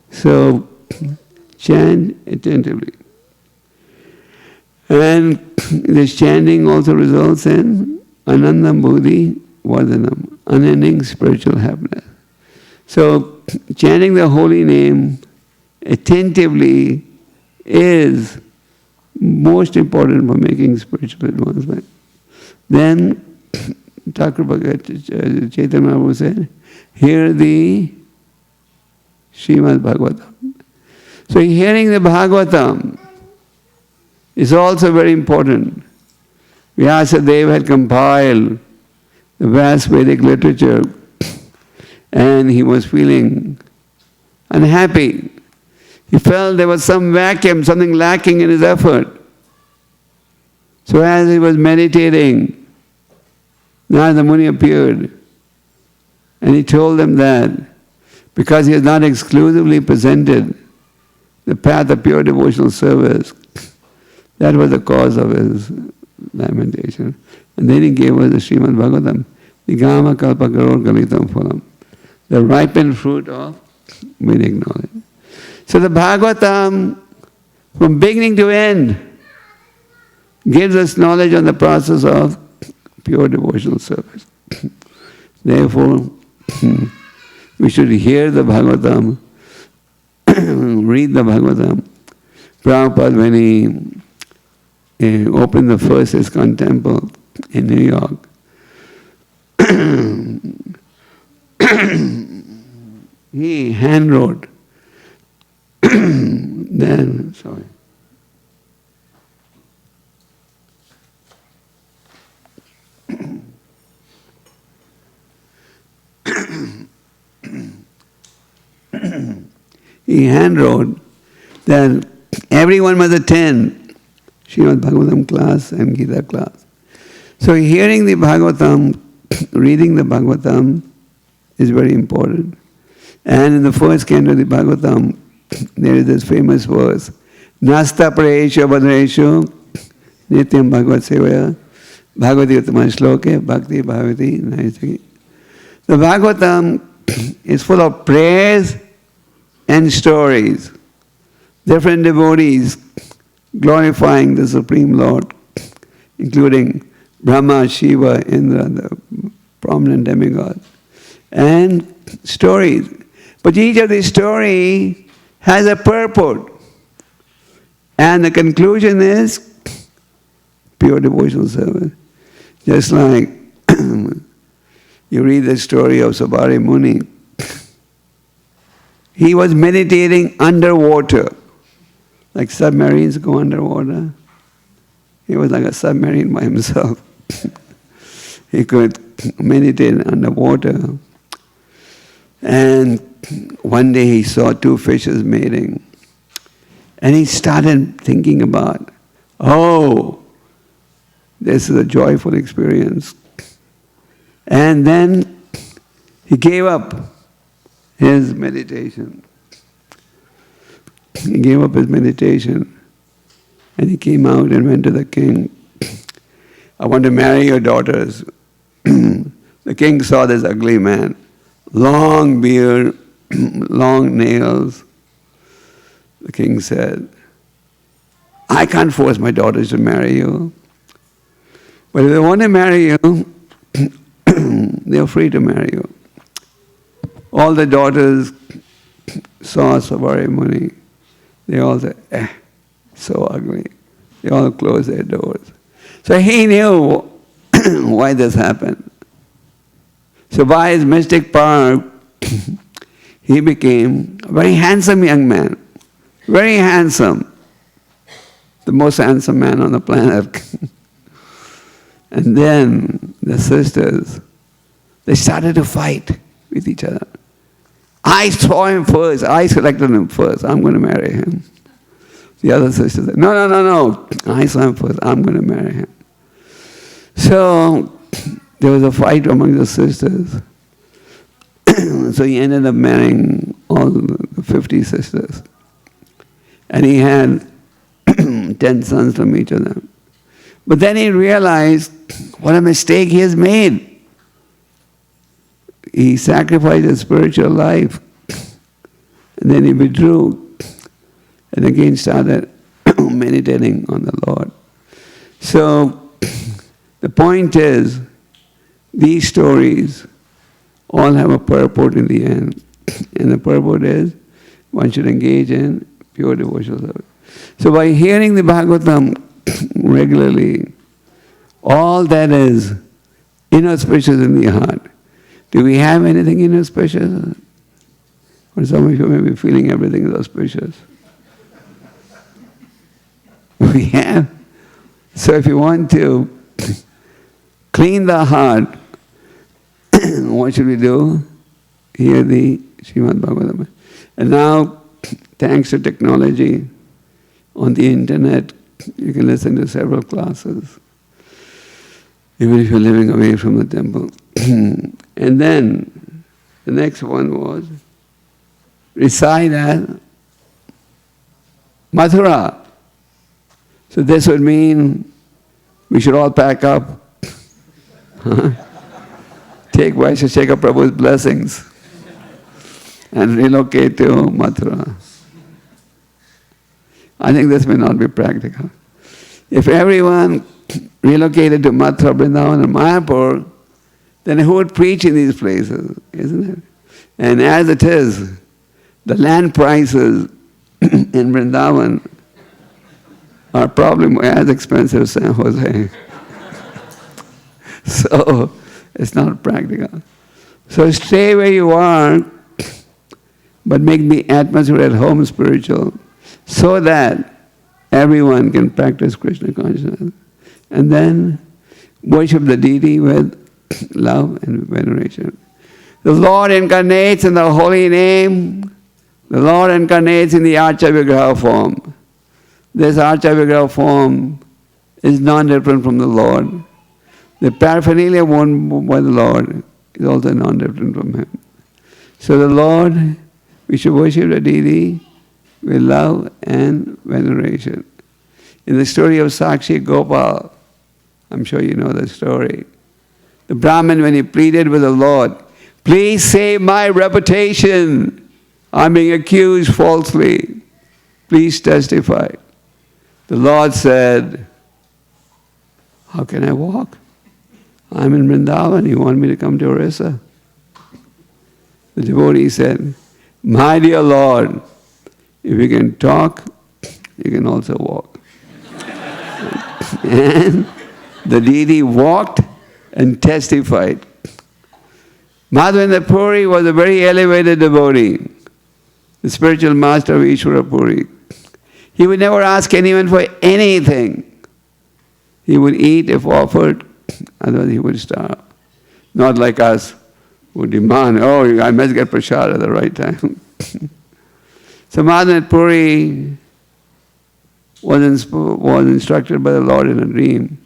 Speaker 2: So chant attentively. And this chanting also results in anandam buddhi vardhanam, unending spiritual happiness. So chanting the holy name attentively is most important for making spiritual advancement. Then Chaitanya Mahaprabhu said, hear the Srimad Bhagavatam. So hearing the Bhagavatam is also very important. Vyasadeva had compiled the vast Vedic literature and he was feeling unhappy. He felt there was some vacuum, something lacking in his effort. So as he was meditating, Narada Muni appeared and he told them that because he has not exclusively presented the path of pure devotional service, that was the cause of his lamentation. And then he gave us the Srimad Bhagavatam, the Gama Kalpa Karor Kalitam Phalam, the ripened fruit of Vedic knowledge. So the Bhagavatam, from beginning to end, gives us knowledge on the process of pure devotional service. Therefore, We should hear the Bhagavatam, read the Bhagavatam. Prabhupada, when he opened the first ISKCON temple in New York, he hand wrote. Then, sorry. He hand wrote that everyone must attend Srimad Bhagavatam class and Gita class. So hearing the Bhagavatam, reading the Bhagavatam is very important. And in the first canto of the Bhagavatam, there is this famous verse, Nasta Praeshu Bhadreshu Nityam Bhagavad Sevaya Bhagavati Uttama Shloke Bhakti Bhavati Naisaki. The Bhagavatam is full of prayers and stories. Different devotees glorifying the Supreme Lord, including Brahma, Shiva, Indra, the prominent demigods, and stories. But each of these stories has a purport. And the conclusion is pure devotional service. Just like you read the story of Sabari Muni. He was meditating underwater. Like submarines go underwater. He was like a submarine by himself. He could meditate underwater. And one day he saw two fishes mating. And he started thinking about, oh, this is a joyful experience. And then he gave up his meditation. He gave up his meditation and he came out and went to the king. I want to marry your daughters. The king saw this ugly man, long beard, long nails. The king said, I can't force my daughters to marry you. But if they want to marry you, they're free to marry you. All the daughters saw Sabari Muni. They all said, so ugly. They all closed their doors. So he knew why this happened. So by his mystic power, he became a very handsome young man. Very handsome. The most handsome man on the planet. And then the sisters, they started to fight with each other. I saw him first. I selected him first. I'm going to marry him. The other sister said, no. I saw him first. I'm going to marry him. So there was a fight among the sisters. So he ended up marrying all the 50 sisters. And he had 10 sons from each of them. But then he realized what a mistake he has made. He sacrificed his spiritual life. And then he withdrew. And again started meditating on the Lord. So the point is, these stories all have a purport in the end. And the purport is, one should engage in pure devotional service. So by hearing the Bhagavatam regularly, all that is inauspicious in the heart. Do we have anything inauspicious? Or some of you may be feeling everything is auspicious. We have. So if you want to clean the heart, what should we do? Hear the Srimad Bhagavatam. And now, thanks to technology, on the internet, you can listen to several classes, even if you're living away from the temple. And then, the next one was, recite at Mathura. So this would mean we should all pack up. Take Vaisheshekha Prabhu's blessings and relocate to Mathura. I think this may not be practical. If everyone relocated to Mathura, Vrindavan and Mayapur, then who would preach in these places, isn't it? And as it is, the land prices in Vrindavan are probably as expensive as San Jose. So it's not practical. So stay where you are, but make the atmosphere at home spiritual, so that everyone can practice Krishna consciousness. And then worship the deity with love and veneration. The Lord incarnates in the holy name. The Lord incarnates in the Archa Vigraha form. This Archa Vigraha form is non-different from the Lord. The paraphernalia worn by the Lord is also non-different from Him. So the Lord, we should worship the deity with love and veneration. In the story of Sakshi Gopal, I'm sure you know the story. The Brahmin, when he pleaded with the Lord, please save my reputation. I'm being accused falsely. Please testify. The Lord said, how can I walk? I'm in Vrindavan. You want me to come to Orissa? The devotee said, my dear Lord, if you can talk, you can also walk. And the deity walked and testified. Madhavendra Puri was a very elevated devotee, the spiritual master of Ishwara Puri. He would never ask anyone for anything. He would eat if offered, otherwise he would starve. Not like us, who demand, oh, I must get prasad at the right time. So Madhavendra Puri was instructed by the Lord in a dream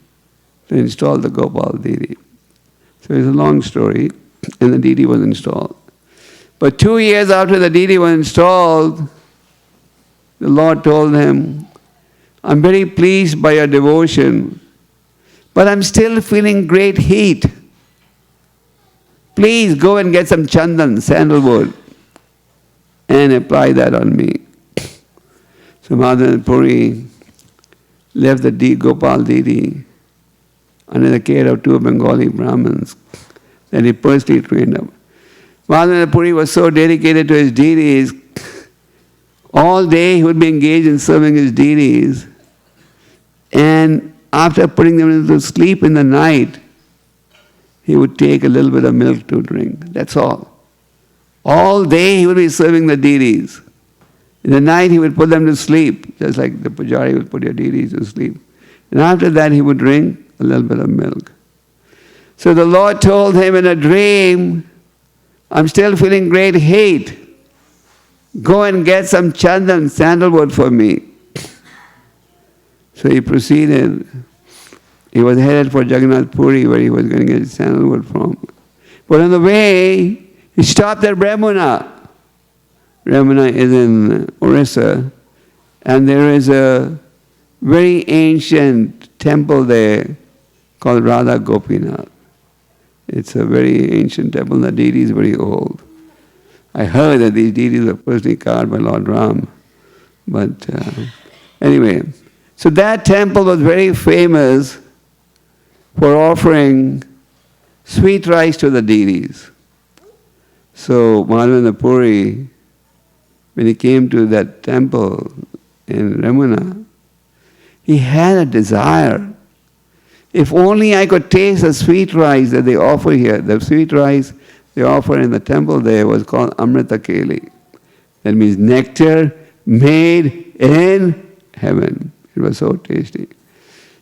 Speaker 2: to install the Gopal deity. So it's a long story, and the deity was installed. But 2 years after the deity was installed, the Lord told him, I'm very pleased by your devotion, but I'm still feeling great heat. Please go and get some chandan, sandalwood, and apply that on me. So Madhavendra Puri left the Gopal deity under the care of 2 Bengali Brahmins that he personally trained up. Madhavendra Puri was so dedicated to his deities, all day he would be engaged in serving his deities, and after putting them into sleep in the night, he would take a little bit of milk to drink. That's all. All day he would be serving the deities. In the night he would put them to sleep, just like the pujari would put your deities to sleep. And after that he would drink a little bit of milk. So the Lord told him in a dream, I'm still feeling great heat. Go and get some chandan, sandalwood for me. So he proceeded. He was headed for Jagannath Puri, where he was going to get sandalwood from. But on the way, he stopped at Ramuna. Ramuna is in Orissa, and there is a very ancient temple there called Radha Gopinath. It's a very ancient temple. The deity is very old. I heard that these deities were personally carved by Lord Ram. But anyway, so that temple was very famous for offering sweet rice to the deities. So Madhavendra Puri, when he came to that temple in Ramuna, he had a desire. If only I could taste the sweet rice that they offer here. The sweet rice they offer in the temple there was called Amrita Keli. That means nectar made in heaven. It was so tasty.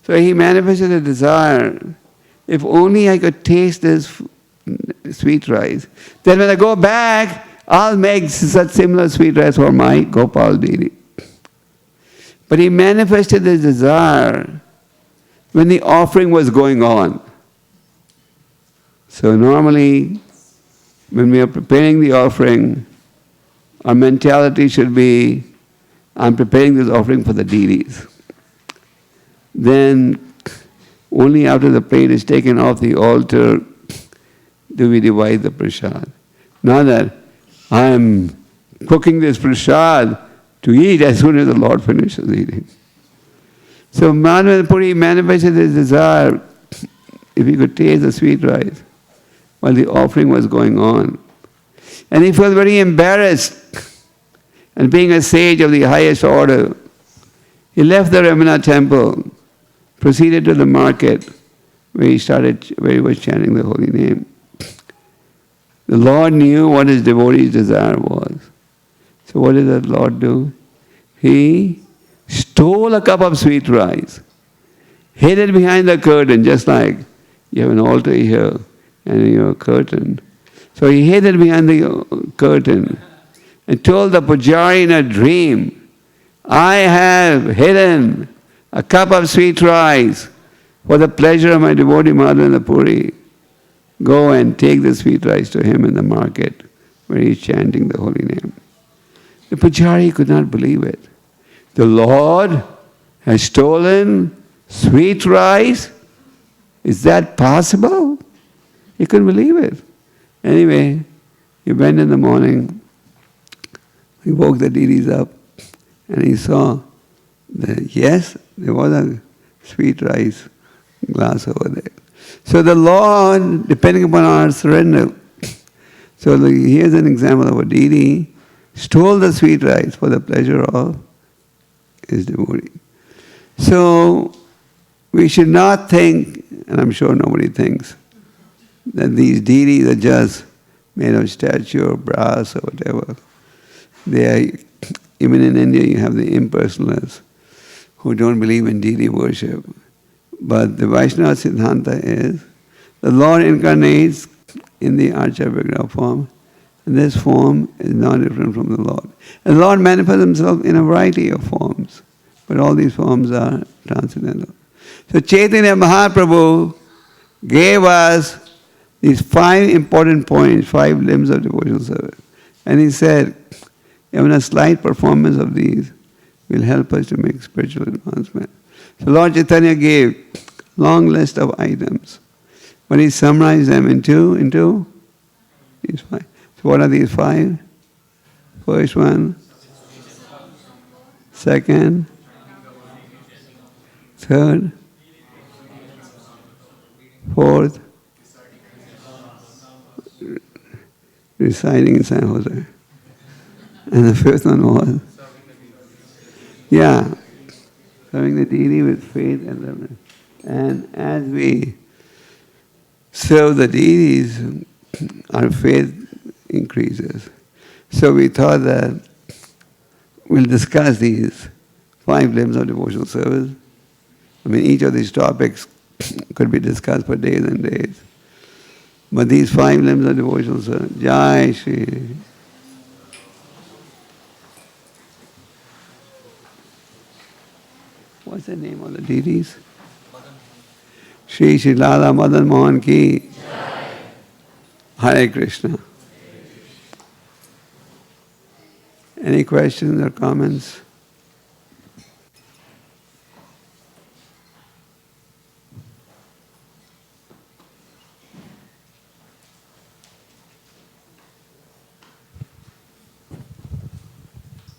Speaker 2: So he manifested a desire. If only I could taste this sweet rice, then when I go back, I'll make such similar sweet rice for my Gopal deity. But he manifested his desire when the offering was going on. So normally, when we are preparing the offering, our mentality should be, I'm preparing this offering for the deities. Then, only after the plate is taken off the altar, do we divide the prasad. Not that I am cooking this prasad to eat as soon as the Lord finishes eating. So Madhavendra Puri manifested his desire, if he could taste the sweet rice while the offering was going on. And he felt very embarrassed. And being a sage of the highest order, he left the Ramana temple, proceeded to the market, where he was chanting the holy name. The Lord knew what his devotee's desire was. So what did the Lord do? He stole a cup of sweet rice, hid it behind the curtain, just like you have an altar here and your curtain. So he hid it behind the curtain and told the pujari in a dream, I have hidden a cup of sweet rice for the pleasure of my devotee Madhavendra Puri. Go and take the sweet rice to him in the market where he is chanting the holy name. The pujari could not believe it. The Lord has stolen sweet rice? Is that possible? He couldn't believe it. Anyway, he went in the morning, he woke the deities up, and he saw that, yes, there was a sweet rice glass over there. So the Lord, depending upon our surrender, so here's an example of a deity stole the sweet rice for the pleasure of his devotee. So we should not think, and I'm sure nobody thinks, that these deities are just made of statue or brass or whatever. They are, even in India you have the impersonalists who don't believe in deity worship. But the Vaishnava Siddhanta is, the Lord incarnates in the Archa Vigraha form, and this form is not different from the Lord. And the Lord manifests himself in a variety of forms, but all these forms are transcendental. So Chaitanya Mahaprabhu gave us these 5 important points, 5 limbs of devotional service. And he said, even a slight performance of these will help us to make spiritual advancement. So Lord Chaitanya gave a long list of items, but he summarized them into these 5. So what are these 5? First one, second, third, fourth, residing in San Jose. And the 5th one was? Yeah, serving the deity with faith and reverence. And as we serve the deities, our faith increases. So we thought that we'll discuss these 5 limbs of devotional service. I mean, each of these topics could be discussed for days and days. But these 5 limbs of devotional service, Jai Shri. What's the name of the deities? Shri Shri Lala Madan Mohan Ki. Hare Krishna. Any questions or comments?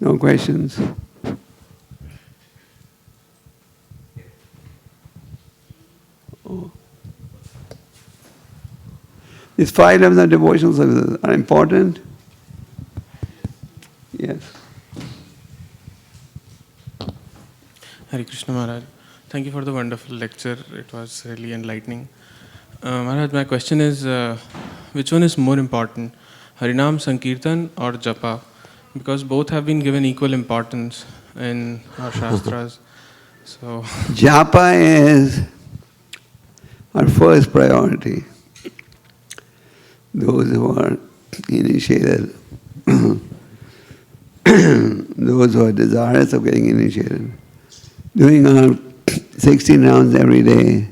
Speaker 2: No questions? Oh. These 5 limbs of devotional services are important? Yes.
Speaker 3: Hare Krishna Maharaj. Thank you for the wonderful lecture. It was really enlightening. Maharaj, my question is, which one is more important, Harinam Sankirtan or Japa? Because both have been given equal importance in our Shastras. So
Speaker 2: Japa is our first priority. Those who are initiated, those who are desirous of getting initiated, doing our 16 rounds every day,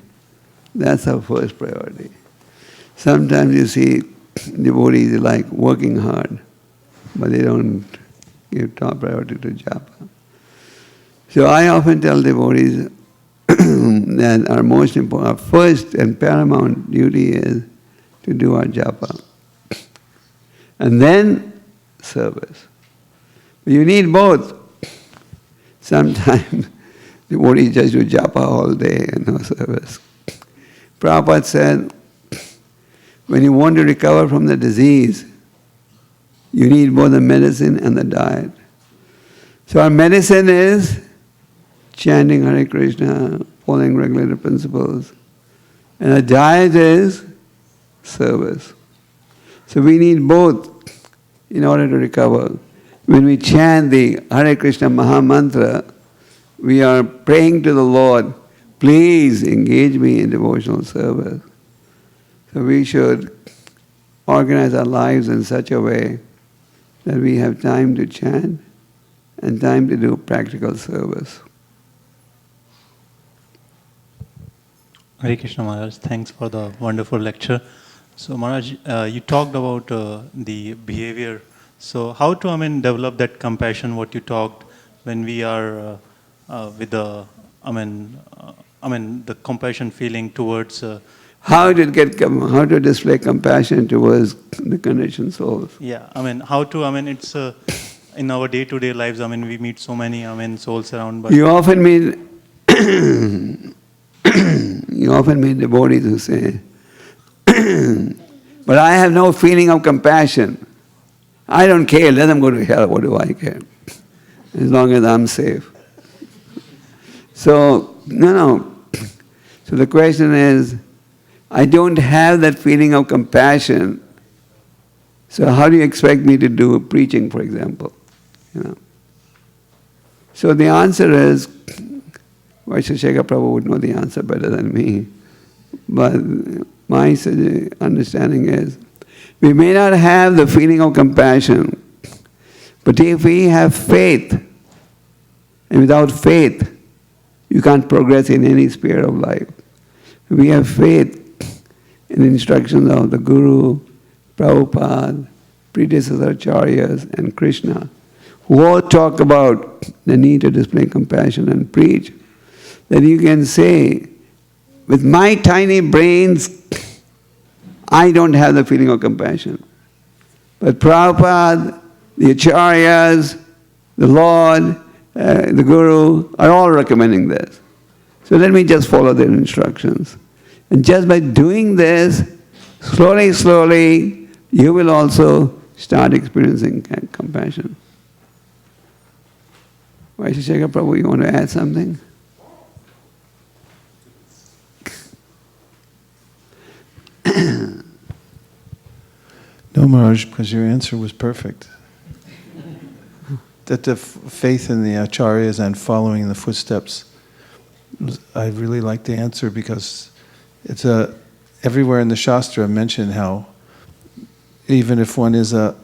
Speaker 2: that's our first priority. Sometimes you see devotees like working hard, but they don't give top priority to japa. So I often tell devotees that our most important, our first and paramount duty is to do our japa. And then service. But you need both. Sometimes devotees just do japa all day and no service. Prabhupada said, when you want to recover from the disease, You need both the medicine and the diet. So our medicine is chanting Hare Krishna, following regulated principles. And our diet is service. So we need both in order to recover. When we chant the Hare Krishna Maha Mantra, we are praying to the Lord, please engage me in devotional service. So we should organize our lives in such a way that we have time to chant and time to do practical service.
Speaker 4: Hare Krishna Maharaj, thanks for the wonderful lecture. So Maharaj, you talked about the behavior. So how to, develop that compassion, what you talked, when we are with the, the compassion feeling towards...
Speaker 2: How to display compassion towards the conditioned souls?
Speaker 4: Yeah, how to, it's in our day-to-day lives, we meet so many, souls around. But
Speaker 2: You often meet devotees who say, but I have no feeling of compassion. I don't care, let them go to hell, what do I care? As long as I'm safe. So, no. So the question is, I don't have that feeling of compassion, so how do you expect me to do preaching, for example? So the answer is, Vaisheshekha Prabhu would know the answer better than me, but my understanding is, we may not have the feeling of compassion, but if we have faith, and without faith, you can't progress in any sphere of life. We have faith in the instructions of the Guru, Prabhupada, predecessor acharyas, and Krishna, who all talk about the need to display compassion and preach, then you can say, with my tiny brains, I don't have the feeling of compassion. But Prabhupada, the acharyas, the Lord, the Guru are all recommending this. So let me just follow their instructions. And just by doing this, slowly, you will also start experiencing compassion. Vaisheshekha Prabhu, you want to add something?
Speaker 1: No, Maharaj, because your answer was perfect. That the faith in the acharyas and following in the footsteps, I really like the answer because it's everywhere in the Shastra mentioned how even if one is a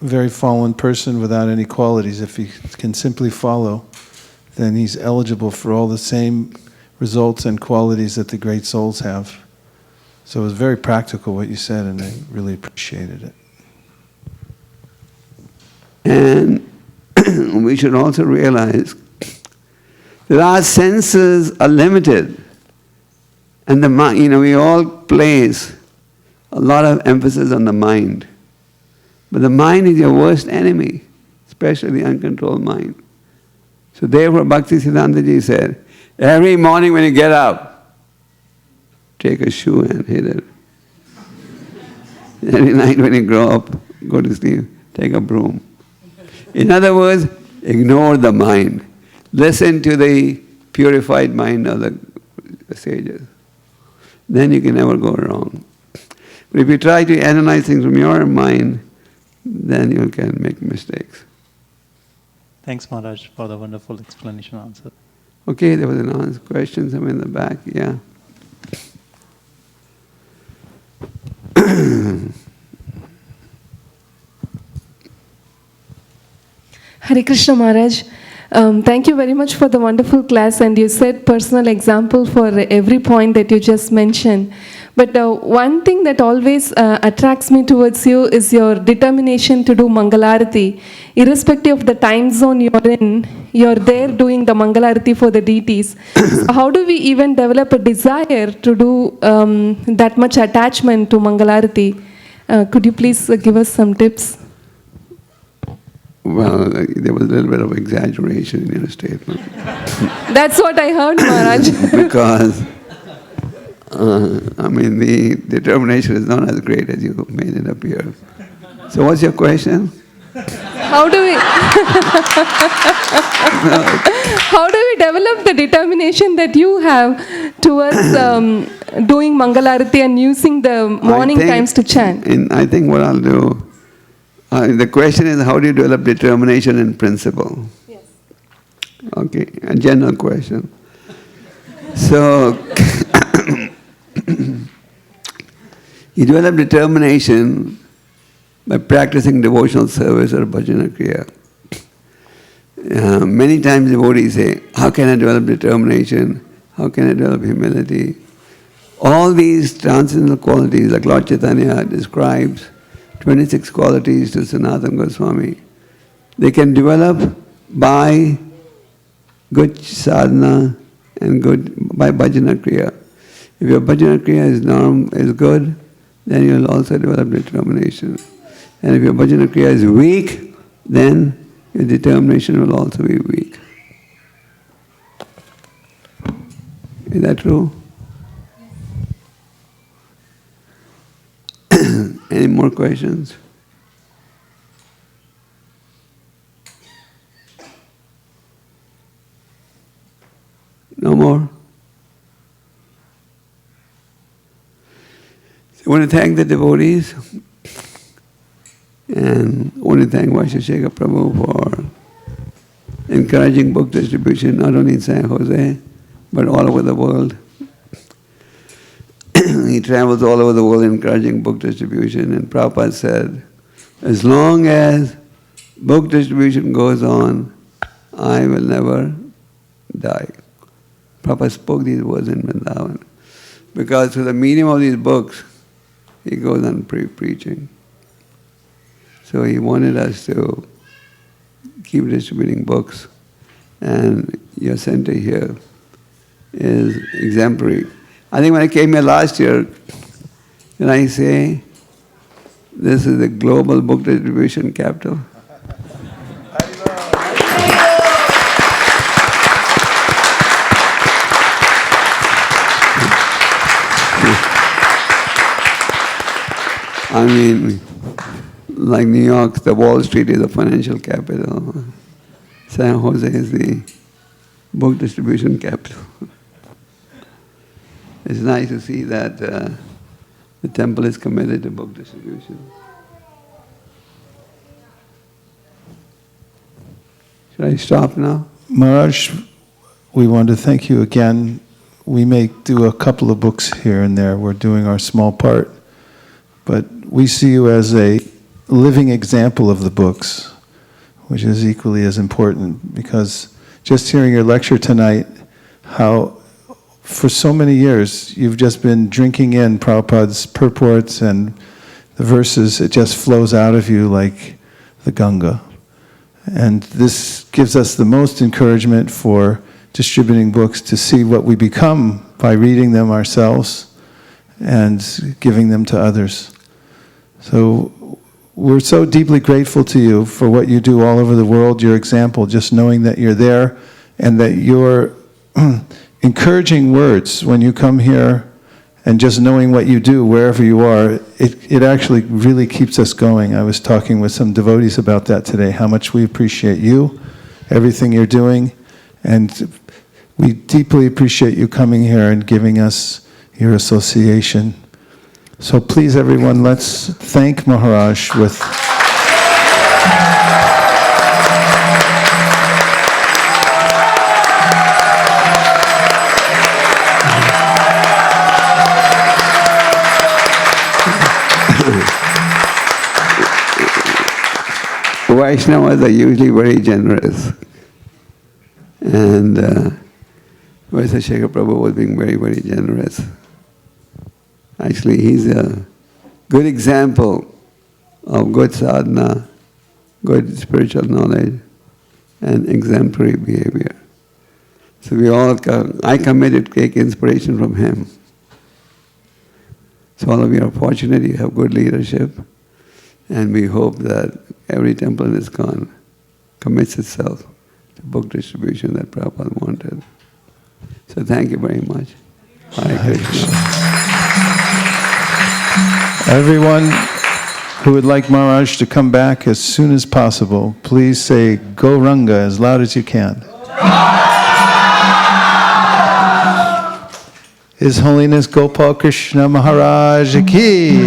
Speaker 1: very fallen person without any qualities, if he can simply follow, then he's eligible for all the same results and qualities that the great souls have. So it was very practical what you said, and I really appreciated it.
Speaker 2: And we should also realize that our senses are limited. And the mind, we all place a lot of emphasis on the mind. But the mind is your worst enemy, especially the uncontrolled mind. So therefore Bhakti Siddhantaji said, every morning when you get up, take a shoe and hit it. Every night when you go to sleep, take a broom. In other words, ignore the mind. Listen to the purified mind of the sages. Then you can never go wrong. But if you try to analyze things from your mind, then you can make mistakes.
Speaker 4: Thanks, Maharaj, for the wonderful explanation answer.
Speaker 2: Okay, there was an question somewhere in the back. Yeah.
Speaker 5: Hare Krishna Maharaj, thank you very much for the wonderful class, and you said personal example for every point that you just mentioned. But one thing that always attracts me towards you is your determination to do Mangalarati. Irrespective of the time zone you're in, you're there doing the Mangalarati for the deities. So how do we even develop a desire to do that much attachment to Mangalarati? Could you please give us some tips?
Speaker 2: Well, there was a little bit of exaggeration in your statement.
Speaker 5: That's what I heard, Maharaj.
Speaker 2: Because, the determination is not as great as you made it appear. So what's your question?
Speaker 5: How do we how do we develop the determination that you have towards doing Mangalarati and using the morning times to chant?
Speaker 2: I think what I'll do, the question is how do you develop determination in principle?
Speaker 5: Yes.
Speaker 2: Okay, a general question. So, you develop determination by practicing devotional service or bhajana kriya. Many times devotees say, how can I develop determination? How can I develop humility? All these transcendental qualities, like Lord Chaitanya describes 26 qualities to Sanatana Goswami, they can develop by good sadhana and by bhajana kriya. If your bhajana kriya is good, then you will also develop determination. And if your bhajana kriya is weak, then your determination will also be weak. Is that true? Any more questions? No more? So I want to thank the devotees and I want to thank HH Prabhu for encouraging book distribution not only in San Jose but all over the world. He travels all over the world encouraging book distribution, and Prabhupada said, as long as book distribution goes on, I will never die. Prabhupada spoke these words in Vrindavan. Because through the medium of these books, he goes on preaching. So he wanted us to keep distributing books, and your center here is exemplary. I think when I came here last year, did I say this is the global book distribution capital? I mean, like New York, the Wall Street is the financial capital. San Jose is the book distribution capital. It's nice to see that the temple is committed to book distribution. Should I stop now?
Speaker 1: Maharaj, we want to thank you again. We may do a couple of books here and there. We're doing our small part. But we see you as a living example of the books, which is equally as important, because just hearing your lecture tonight, how for so many years you've just been drinking in Prabhupada's purports and the verses, it just flows out of you like the Ganga. And this gives us the most encouragement for distributing books to see what we become by reading them ourselves and giving them to others. So we're so deeply grateful to you for what you do all over the world, your example, just knowing that you're there and that you're encouraging words when you come here, and just knowing what you do wherever you are, it actually really keeps us going. I was talking with some devotees about that today, how much we appreciate you, everything you're doing, and we deeply appreciate you coming here and giving us your association. So please, everyone, let's thank Maharaj with...
Speaker 2: Vaishnavas are usually very generous. And Vaisakha Prabhu was being very, very generous. Actually, he's a good example of good sadhana, good spiritual knowledge, and exemplary behavior. So I committed to take inspiration from him. So all of you are fortunate, you have good leadership, and we hope that every temple in ISKCON commits itself to book distribution that Prabhupada wanted. So thank you very much. Hare Krishna.
Speaker 1: Everyone, who would like Maharaj to come back as soon as possible, please say Gauranga as loud as you can. His Holiness Gopala Krishna Maharaj ki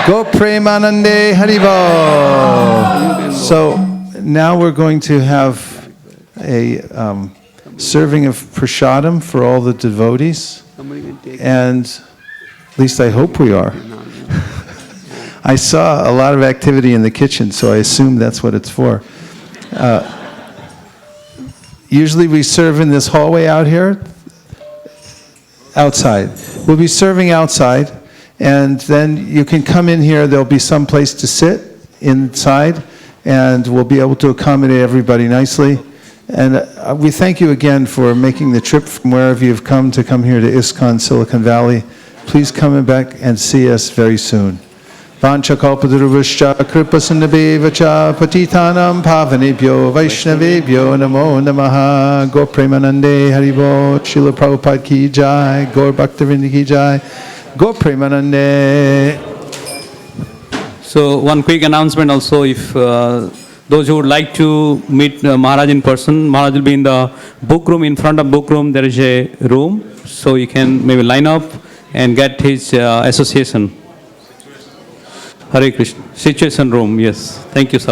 Speaker 1: Go Premanande Haribo. So now we're going to have a serving of prasadam for all the devotees, and at least I hope we are. I saw a lot of activity in the kitchen, so I assume that's what it's for. Usually we serve in this hallway out here, outside. We'll be serving outside, and then you can come in here. There'll be some place to sit inside, and we'll be able to accommodate everybody nicely. And we thank you again for making the trip from wherever you've come to come here to ISKCON Silicon Valley. Please come back and see us very soon. Vanchakalpaduruvascha kripasandabevacha patitanam pavanebhyo vaishnavebhyo namo namaha Go Premanande Haribo Srila Prabhupada ki jai Gaur Bhaktivinoda ki jai Go Premanande.
Speaker 6: So one quick announcement also, if those who would like to meet Maharaj in person, Maharaj will be in the book room. In front of book room there is a room, so you can maybe line up and get his association. Hare Krishna. Situation room, yes. Thank you, sir.